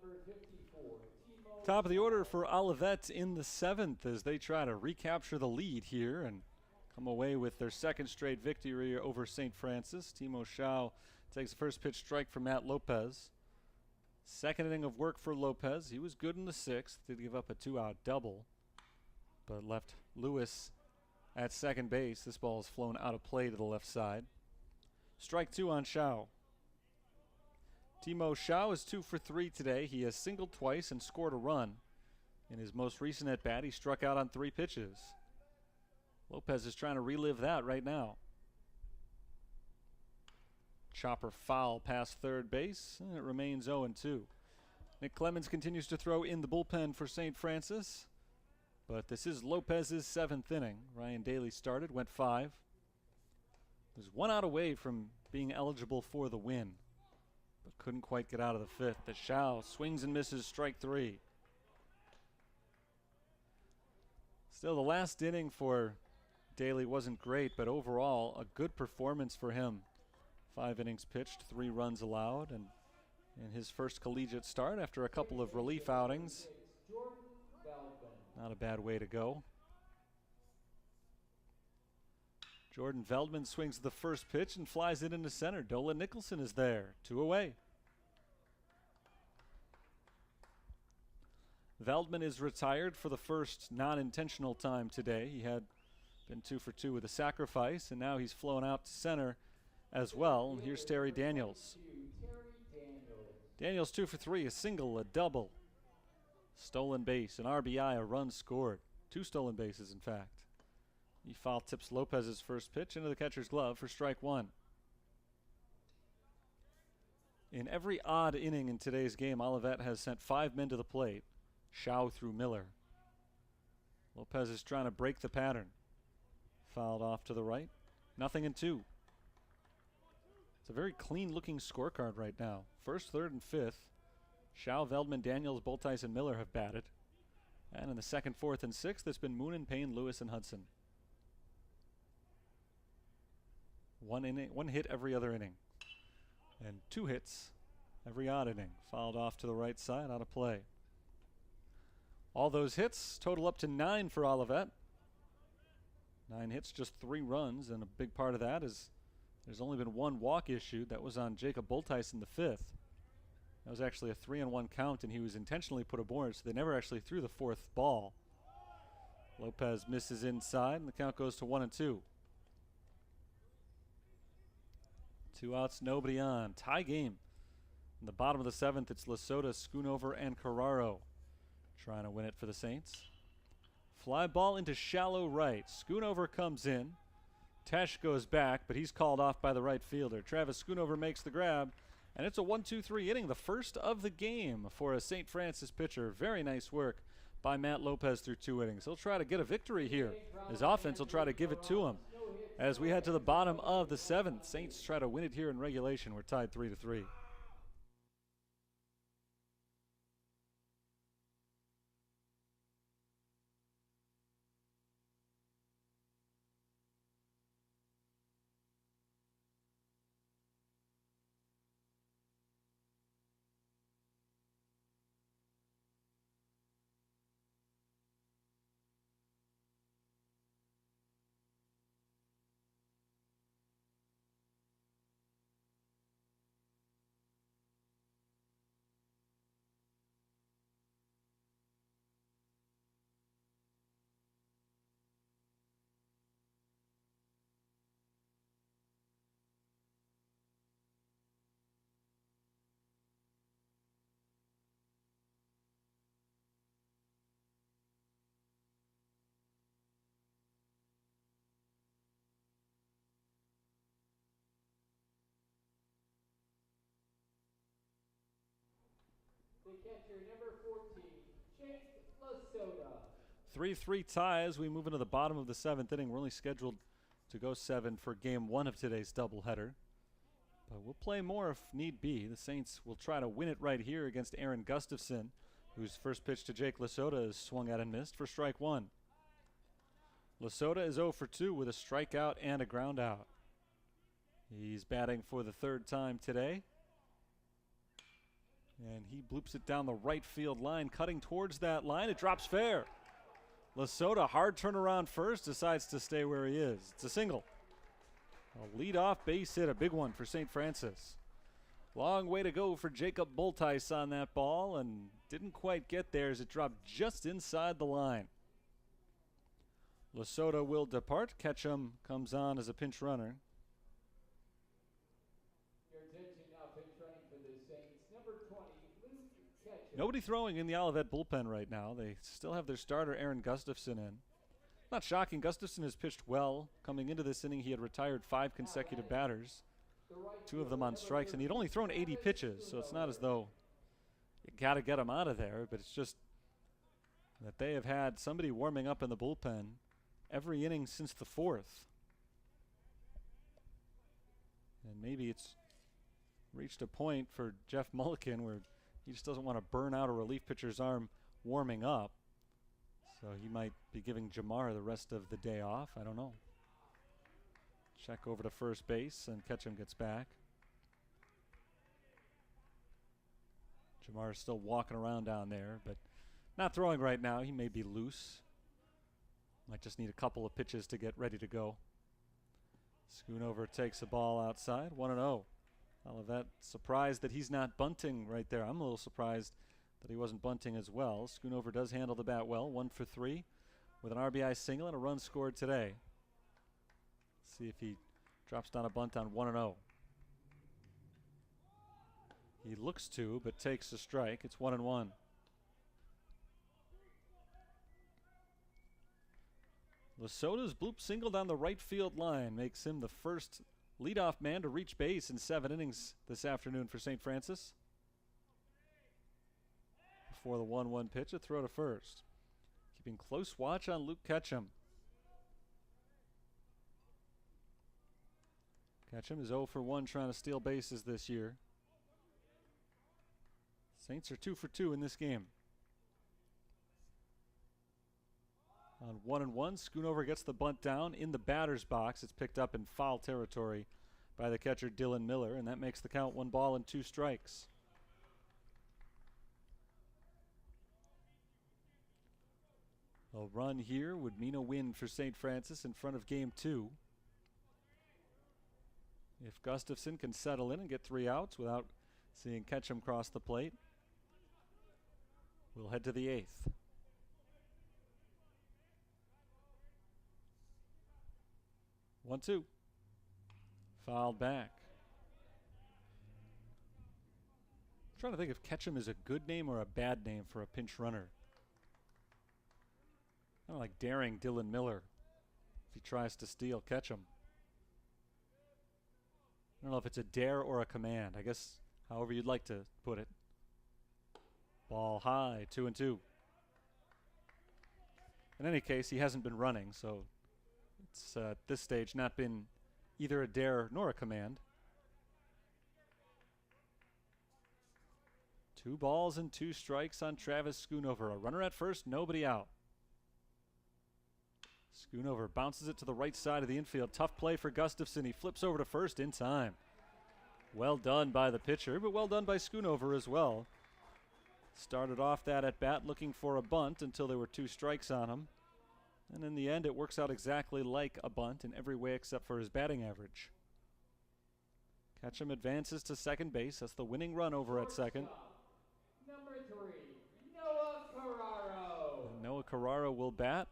Number 54, Top of the order for Olivet in the 7th as they try to recapture the lead here and come away with their 2nd straight victory over St. Francis. Timo Schau takes the first pitch strike from Matt Lopez. 2nd inning of work for Lopez. He was good in the 6th. Did give up a 2-out double, but left Lewis at second base. This ball is flown out of play to the left side. Strike 2 on Schau. Timo Schau is 2 for 3 today. He has singled twice and scored a run. In his most recent at-bat, he struck out on 3 pitches. Lopez is trying to relive that right now. chopper foul past third base, and it remains 0-2. Nick Clemens continues to throw in the bullpen for St. Francis, but this is Lopez's 7th inning. Ryan Daly started, went 5. Was 1 out away from being eligible for the win, but couldn't quite get out of the 5th. The Shao swings and misses, strike 3. Still, the last inning for Daly wasn't great, but overall a good performance for him. 5 innings pitched, 3 runs allowed, and in his first collegiate start after a couple of relief outings. Not a bad way to go. Jordan Veldman swings the first pitch and flies it into center. Dolan Nicholson is there, 2 away. Veldman is retired for the first non-intentional time today. He had been 2 for 2 with a sacrifice, and now he's flown out to center as well. And here's Terry Daniels. Daniels 2 for 3, a single, a double. Stolen base, an RBI, a run scored. 2 stolen bases, in fact. He foul tips Lopez's first pitch into the catcher's glove for strike 1. In every odd inning in today's game, Olivet has sent 5 men to the plate. Shao through Miller. Lopez is trying to break the pattern. Fouled off to the right. 0-2. It's a very clean-looking scorecard right now. First, third, and fifth, Shao, Veldman, Daniels, Boltais, and Miller have batted. And in the second, fourth, and sixth, it's been Moonen, Payne, Lewis, and Hudson. 1 hit every other inning. And 2 hits every odd inning. Fouled off to the right side, out of play. All those hits total up to 9 for Olivet. 9 hits, just 3 runs, and a big part of that is there's only been 1 walk issued. That was on Jacob Boltais in the 5th. That was actually a 3-1 count, and he was intentionally put aboard, so they never actually threw the 4th ball. Lopez misses inside, and the count goes to 1-2. 2 outs, nobody on. Tie game. In the bottom of the 7th, it's Lesota, Schoonover, and Carraro trying to win it for the Saints. Fly ball into shallow right. Schoonover comes in. Tesh goes back, but he's called off by the right fielder. Travis Schoonover makes the grab, and it's a 1-2-3 inning, the first of the game for a St. Francis pitcher. Very nice work by Matt Lopez through 2 innings. He'll try to get a victory here. His offense will try to give it to him. As we head to the bottom of the 7th, Saints try to win it here in regulation. We're tied 3-3. The catcher, number 14, Jake Lesota. 3-3 tie as we move into the bottom of the 7th inning. We're only scheduled to go 7 for game 1 of today's doubleheader, but we'll play more if need be. The Saints will try to win it right here against Aaron Gustafson, whose first pitch to Jake Lesota is swung at and missed for strike 1. Lesota is 0 for 2 with a strikeout and a ground out. He's batting for the 3rd time today. And he bloops it down the right field line, cutting towards that line. It drops fair. Lesota, hard turnaround first, decides to stay where he is. It's a single. A leadoff base hit, a big one for St. Francis. Long way to go for Jacob Boltais on that ball, and didn't quite get there as it dropped just inside the line. Lesota will depart. Ketchum comes on as a pinch runner. Nobody throwing in the Olivet bullpen right now. They still have their starter, Aaron Gustafson, in. Not shocking, Gustafson has pitched well. Coming into this inning, he had retired 5 consecutive batters. The right 2 of them fielder, on number strikes, and he'd only thrown 80 Travis pitches, so it's not as though you got to get him out of there, but it's just that they have had somebody warming up in the bullpen every inning since the 4th. And maybe it's reached a point for Jeff Mulliken where he just doesn't want to burn out a relief pitcher's arm warming up. So he might be giving Jamar the rest of the day off. I don't know. Check over to first base, and Ketchum gets back. Jamar is still walking around down there, but not throwing right now. He may be loose. Might just need a couple of pitches to get ready to go. Schoonover takes the ball outside, 1-0. Olivet surprised that he's not bunting right there. I'm a little surprised that he wasn't bunting as well. Schoonover does handle the bat well, 1 for 3 with an RBI single and a run scored today. Let's see if he drops down a bunt on 1-0. He looks to, but takes a strike. It's 1-1. Lesoto's bloop single down the right field line makes him the first leadoff man to reach base in 7 innings this afternoon for St. Francis. Before the 1-1 pitch, a throw to first. Keeping close watch on Luke Ketchum. Ketchum is 0 for 1 trying to steal bases this year. Saints are 2 for 2 in this game. On 1-1, Schoonover gets the bunt down in the batter's box. It's picked up in foul territory by the catcher Dylan Miller, and that makes the count 1 ball and 2 strikes. A run here would mean a win for St. Francis in front of game 2. If Gustafson can settle in and get 3 outs without seeing Ketchum cross the plate, we'll head to the 8th. One-two. Fouled back. I'm trying to think if Ketchum is a good name or a bad name for a pinch runner. Kind of like daring Dylan Miller if he tries to steal Ketchum. I don't know if it's a dare or a command. I guess however you'd like to put it. Ball high, 2-2. In any case, he hasn't been running, so it's at this stage not been either a dare nor a command. 2 balls and 2 strikes on Travis Schoonover. A runner at first, nobody out. Schoonover bounces it to the right side of the infield. Tough play for Gustafson. He flips over to first in time. Well done by the pitcher, but well done by Schoonover as well. Started off that at bat looking for a bunt until there were 2 strikes on him. And in the end, it works out exactly like a bunt in every way except for his batting average. Ketchum advances to second base. That's the winning run over at second. Number 3, Noah Carraro. And Noah Carraro will bat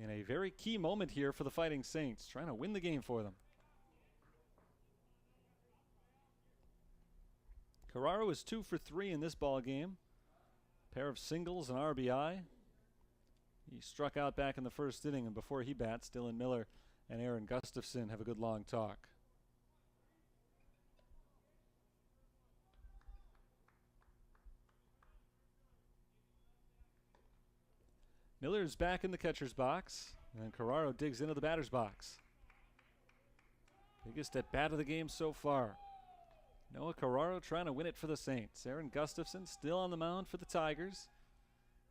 in a very key moment here for the Fighting Saints, trying to win the game for them. Carraro is 2 for 3 in this ball game. Pair of singles and RBI. He struck out back in the first inning, and before he bats, Dylan Miller and Aaron Gustafson have a good long talk. Miller's back in the catcher's box, and Carraro digs into the batter's box. Biggest at bat of the game so far. Noah Carraro trying to win it for the Saints. Aaron Gustafson still on the mound for the Tigers.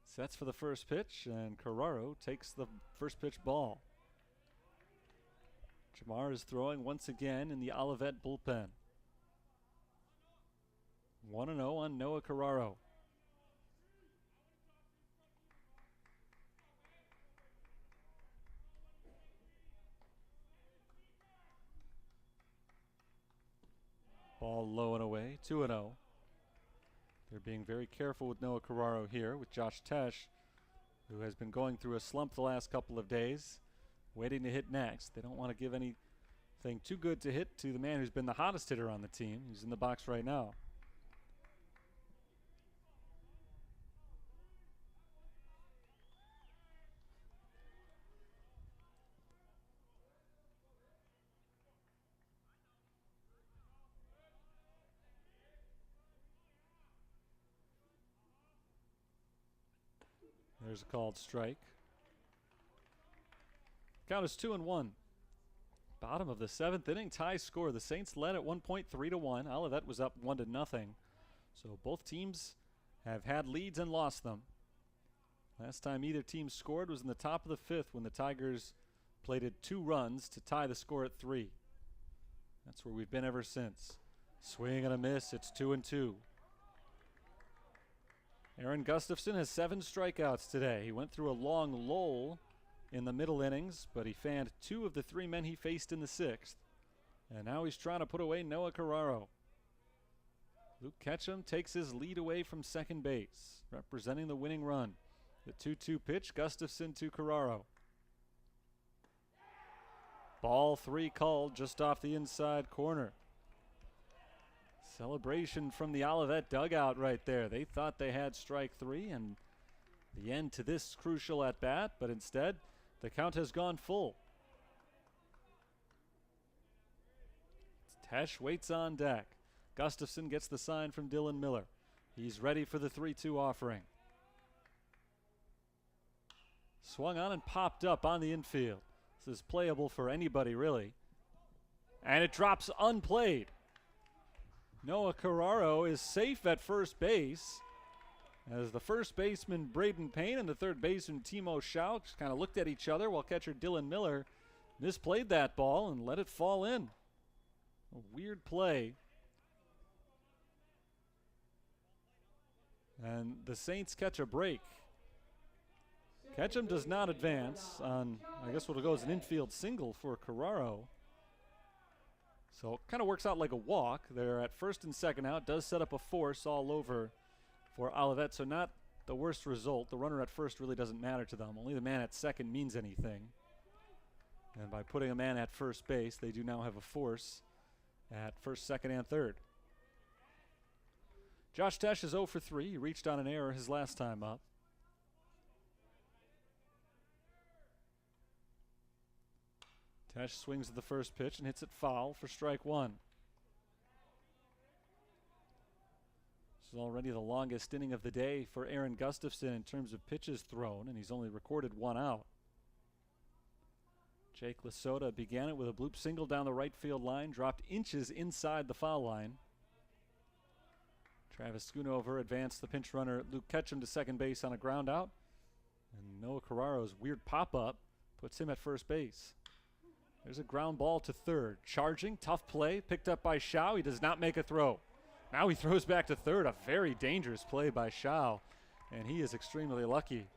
Sets for the first pitch, and Carraro takes the first pitch ball. Jamar is throwing once again in the Olivet bullpen. 1-0 on Noah Carraro. Ball low and away, 2-0. They're being very careful with Noah Carraro here with Josh Tesh, who has been going through a slump the last couple of days, waiting to hit next. They don't want to give anything too good to hit to the man who's been the hottest hitter on the team. He's in the box right now. There's a called strike. Count is 2-1. Bottom of the 7th inning, tie score. The Saints led at one point 3-1. Olivet was up 1-0. So both teams have had leads and lost them. Last time either team scored was in the top of the 5th when the Tigers plated 2 runs to tie the score at 3. That's where we've been ever since. Swing and a miss. It's 2-2. Aaron Gustafson has 7 strikeouts today. He went through a long lull in the middle innings, but he fanned 2 of the 3 men he faced in the 6th. And now he's trying to put away Noah Carraro. Luke Ketchum takes his lead away from second base, representing the winning run. The 2-2 pitch, Gustafson to Carraro. Ball 3 called just off the inside corner. Celebration from the Olivet dugout right there. They thought they had strike 3 and the end to this crucial at bat, but instead the count has gone full. Tesh waits on deck. Gustafson gets the sign from Dylan Miller. He's ready for the 3-2 offering. Swung on and popped up on the infield. This is playable for anybody, really. And it drops unplayed. Noah Carraro is safe at first base as the first baseman Braden Payne and the third baseman Timo Schauch kind of looked at each other while catcher Dylan Miller misplayed that ball and let it fall in. A weird play. And the Saints catch a break. Ketchum does not advance on, I guess, what will go as an infield single for Carraro. So it kind of works out like a walk. They're at first and second out. Does set up a force all over for Olivet, so not the worst result. The runner at first really doesn't matter to them. Only the man at second means anything. And by putting a man at first base, they do now have a force at first, second, and third. Josh Tesh is 0 for 3. He reached on an error his last time up. Tesh swings at the first pitch and hits it foul for strike 1. This is already the longest inning of the day for Aaron Gustafson in terms of pitches thrown, and he's only recorded 1 out. Jake Lasota began it with a bloop single down the right field line, dropped inches inside the foul line. Travis Schoonover advanced the pinch runner Luke Ketchum to second base on a ground out, and Noah Carraro's weird pop-up puts him at first base. There's a ground ball to third. Charging, tough play, picked up by Shao. He does not make a throw. Now he throws back to third. A very dangerous play by Shao. And he is extremely lucky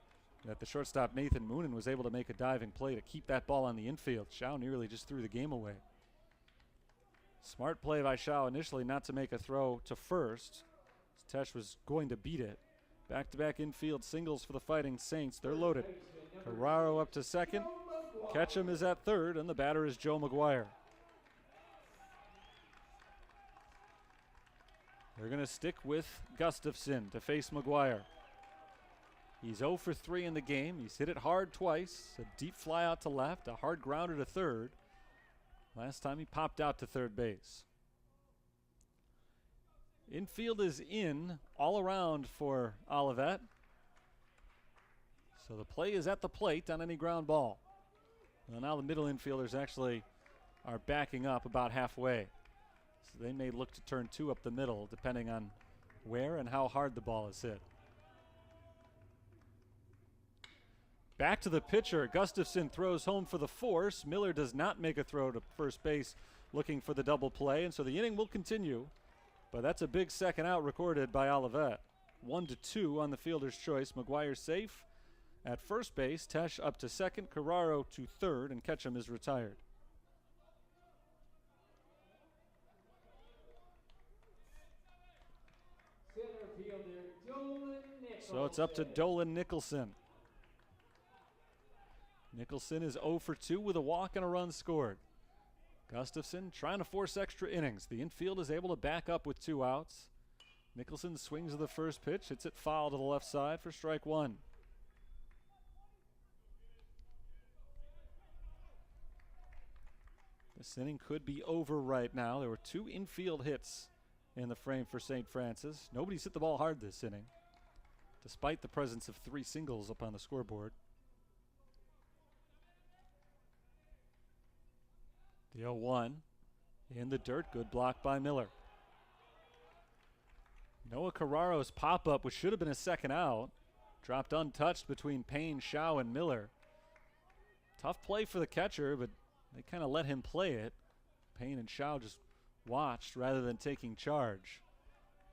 that the shortstop Nathan Moonen was able to make a diving play to keep that ball on the infield. Shao nearly just threw the game away. Smart play by Shao initially not to make a throw to first. Tesh was going to beat it. Back-to-back infield singles for the Fighting Saints. They're loaded. Carraro up to second. Ketchum is at third, and the batter is Joe McGuire. They're going to stick with Gustafson to face McGuire. He's 0 for 3 in the game. He's hit it hard twice. A deep fly out to left, a hard grounder to third. Last time he popped out to third base. Infield is in all around for Olivet. So the play is at the plate on any ground ball. Well, now the middle infielders actually are backing up about halfway. So they may look to turn 2 up the middle depending on where and how hard the ball is hit. Back to the pitcher. Gustafson throws home for the force. Miller does not make a throw to first base looking for the double play, and so the inning will continue. But that's a big second out recorded by Olivet. 1-2 on the fielder's choice. McGuire safe at first base. Tesh up to second. Carraro to third, and Ketchum is retired. Center fielder Dolan Nicholson. So it's up to Dolan Nicholson. Nicholson is 0 for 2 with a walk and a run scored. Gustafson trying to force extra innings. The infield is able to back up with 2 outs. Nicholson swings at the first pitch, hits it foul to the left side for strike 1. This inning could be over right now. There were 2 infield hits in the frame for St. Francis. Nobody's hit the ball hard this inning. despite the presence of 3 singles up on the scoreboard. The 0-1 in the dirt. Good block by Miller. Noah Carraro's pop-up, which should have been a second out, dropped untouched between Payne, Shaw, and Miller. Tough play for the catcher, but they kind of let him play it. Payne and Shaw just watched rather than taking charge.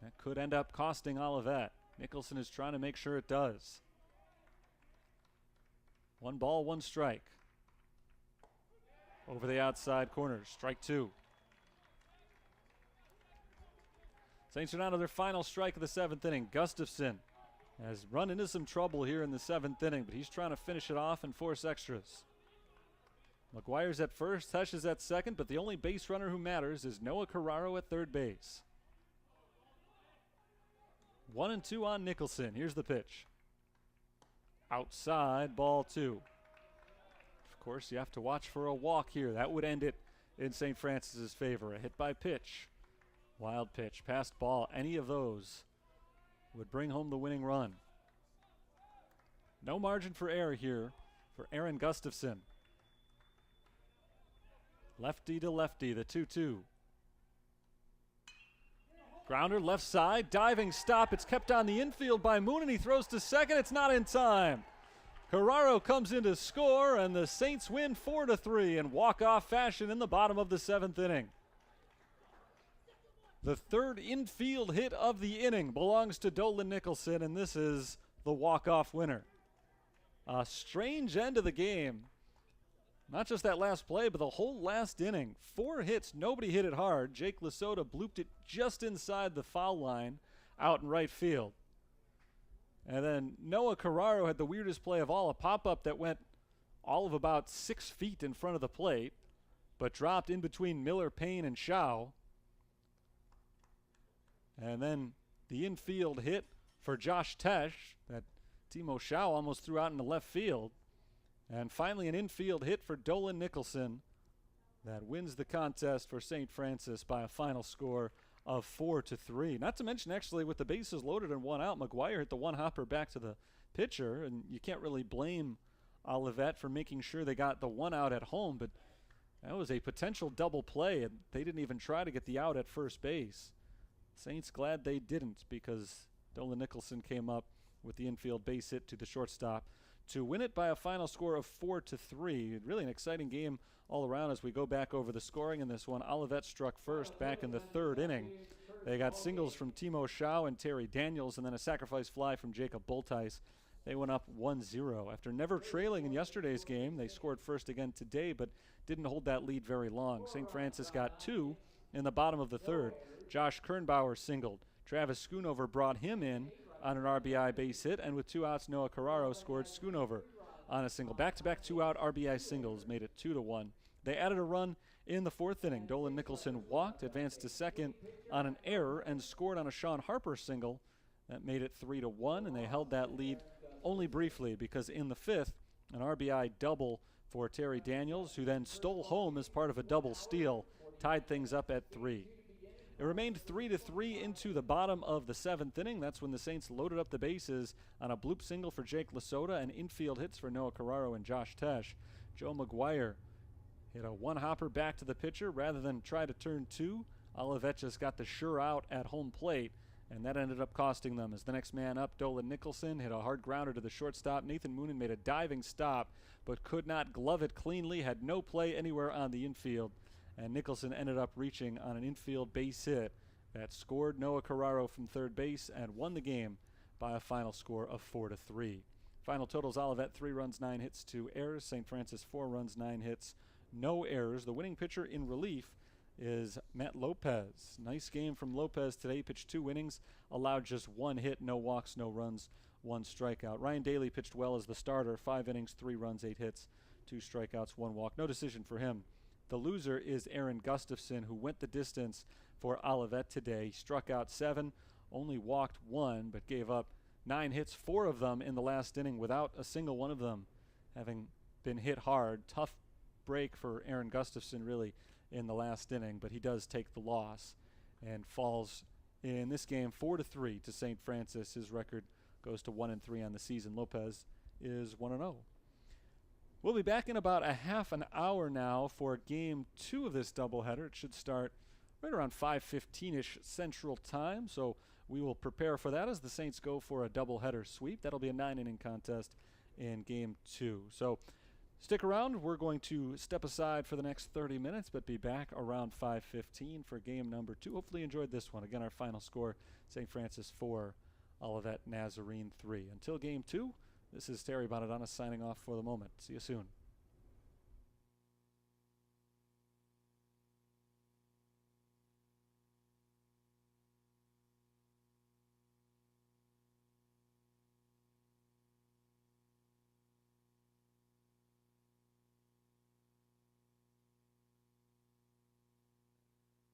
That could end up costing Olivet. Nicholson is trying to make sure it does. 1 ball, 1 strike. Over the outside corner, strike 2. Saints are down to their final strike of the 7th inning. Gustafson has run into some trouble here in the 7th inning, but he's trying to finish it off and force extras. McGuire's at first, Tesh is at second, but the only base runner who matters is Noah Carraro at third base. 1-2 on Nicholson. Here's the pitch. Outside, ball 2. Of course, you have to watch for a walk here. That would end it in St. Francis's favor. A hit by pitch. Wild pitch, passed ball. Any of those would bring home the winning run. No margin for error here for Aaron Gustafson. Lefty to lefty, the 2-2. Grounder left side, diving stop. It's kept on the infield by Moon, and he throws to second. It's not in time. Carraro comes in to score, and the Saints win 4-3 in walk-off fashion in the bottom of the 7th inning. The 3rd infield hit of the inning belongs to Dolan Nicholson, and this is the walk-off winner. A strange end of the game. Not just that last play, but the whole last inning. 4 hits, nobody hit it hard. Jake Lasota blooped it just inside the foul line out in right field. And then Noah Carraro had the weirdest play of all, a pop-up that went all of about 6 feet in front of the plate, but dropped in between Miller, Payne, and Shaw. And then the infield hit for Josh Tesh that Timo Shaw almost threw out into left field. And finally an infield hit for Dolan Nicholson that wins the contest for St. Francis by a final score of 4-3. Not to mention, actually, with the bases loaded and 1 out, McGuire hit the 1-hopper back to the pitcher, and you can't really blame Olivet for making sure they got the 1 out at home, but that was a potential double play, and they didn't even try to get the out at first base. Saints glad they didn't, because Dolan Nicholson came up with the infield base hit to the shortstop to win it by a final score of 4-3. Really an exciting game all around as we go back over the scoring in this one. Olivet struck first back in the 3rd inning. They got singles from Timo Shaw and Terry Daniels, and then a sacrifice fly from Jacob Bultice. They went up 1-0. After never trailing in yesterday's game, they scored first again today, but didn't hold that lead very long. St. Francis got 2 in the bottom of the 3rd. Josh Kernbauer singled. Travis Schoonover brought him in on an RBI base hit, and with 2 outs, Noah Carraro scored Schoonover on a single. Back-to-back 2-out RBI singles made it 2-1. They added a run in the 4th inning. Dolan Nicholson walked, advanced to second on an error, and scored on a Sean Harper single. That made it 3-1, and they held that lead only briefly because in the 5th, an RBI double for Terry Daniels, who then stole home as part of a double steal, tied things up at 3. It remained 3-3 into the bottom of the 7th inning. That's when the Saints loaded up the bases on a bloop single for Jake Lasota and infield hits for Noah Carraro and Josh Tesh. Joe McGuire hit a 1-hopper back to the pitcher rather than try to turn 2. Olivet just got the sure out at home plate, and that ended up costing them. As the next man up, Dolan Nicholson, hit a hard grounder to the shortstop. Nathan Moonen made a diving stop, but could not glove it cleanly, had no play anywhere on the infield. And Nicholson ended up reaching on an infield base hit that scored Noah Carraro from third base and won the game by a final score of 4-3. Final totals: Olivet 3 runs, 9 hits, 2 errors. St. Francis 4 runs, 9 hits, no errors. The winning pitcher in relief is Matt Lopez. Nice game from Lopez today. Pitched 2 innings, allowed just 1 hit, no walks, no runs, 1 strikeout. Ryan Daly pitched well as the starter. 5 innings, 3 runs, 8 hits, 2 strikeouts, 1 walk. No decision for him. The loser is Aaron Gustafson, who went the distance for Olivet today. He struck out 7, only walked 1, but gave up 9 hits, 4 of them in the last inning without a single one of them having been hit hard. Tough break for Aaron Gustafson, really, in the last inning, but he does take the loss and falls in this game 4-3 to St. Francis. His record goes to 1-3 on the season. Lopez is 1-0. We'll be back in about a half an hour now for Game 2 of this doubleheader. It should start right around 5:15-ish Central Time, so we will prepare for that as the Saints go for a doubleheader sweep. That'll be a 9-inning contest in Game 2. So stick around. We're going to step aside for the next 30 minutes, but be back around 5:15 for Game number 2. Hopefully you enjoyed this one. Again, our final score, St. Francis 4, Olivet Nazarene 3. Until Game 2, this is Terry Bonadonna signing off for the moment. See you soon.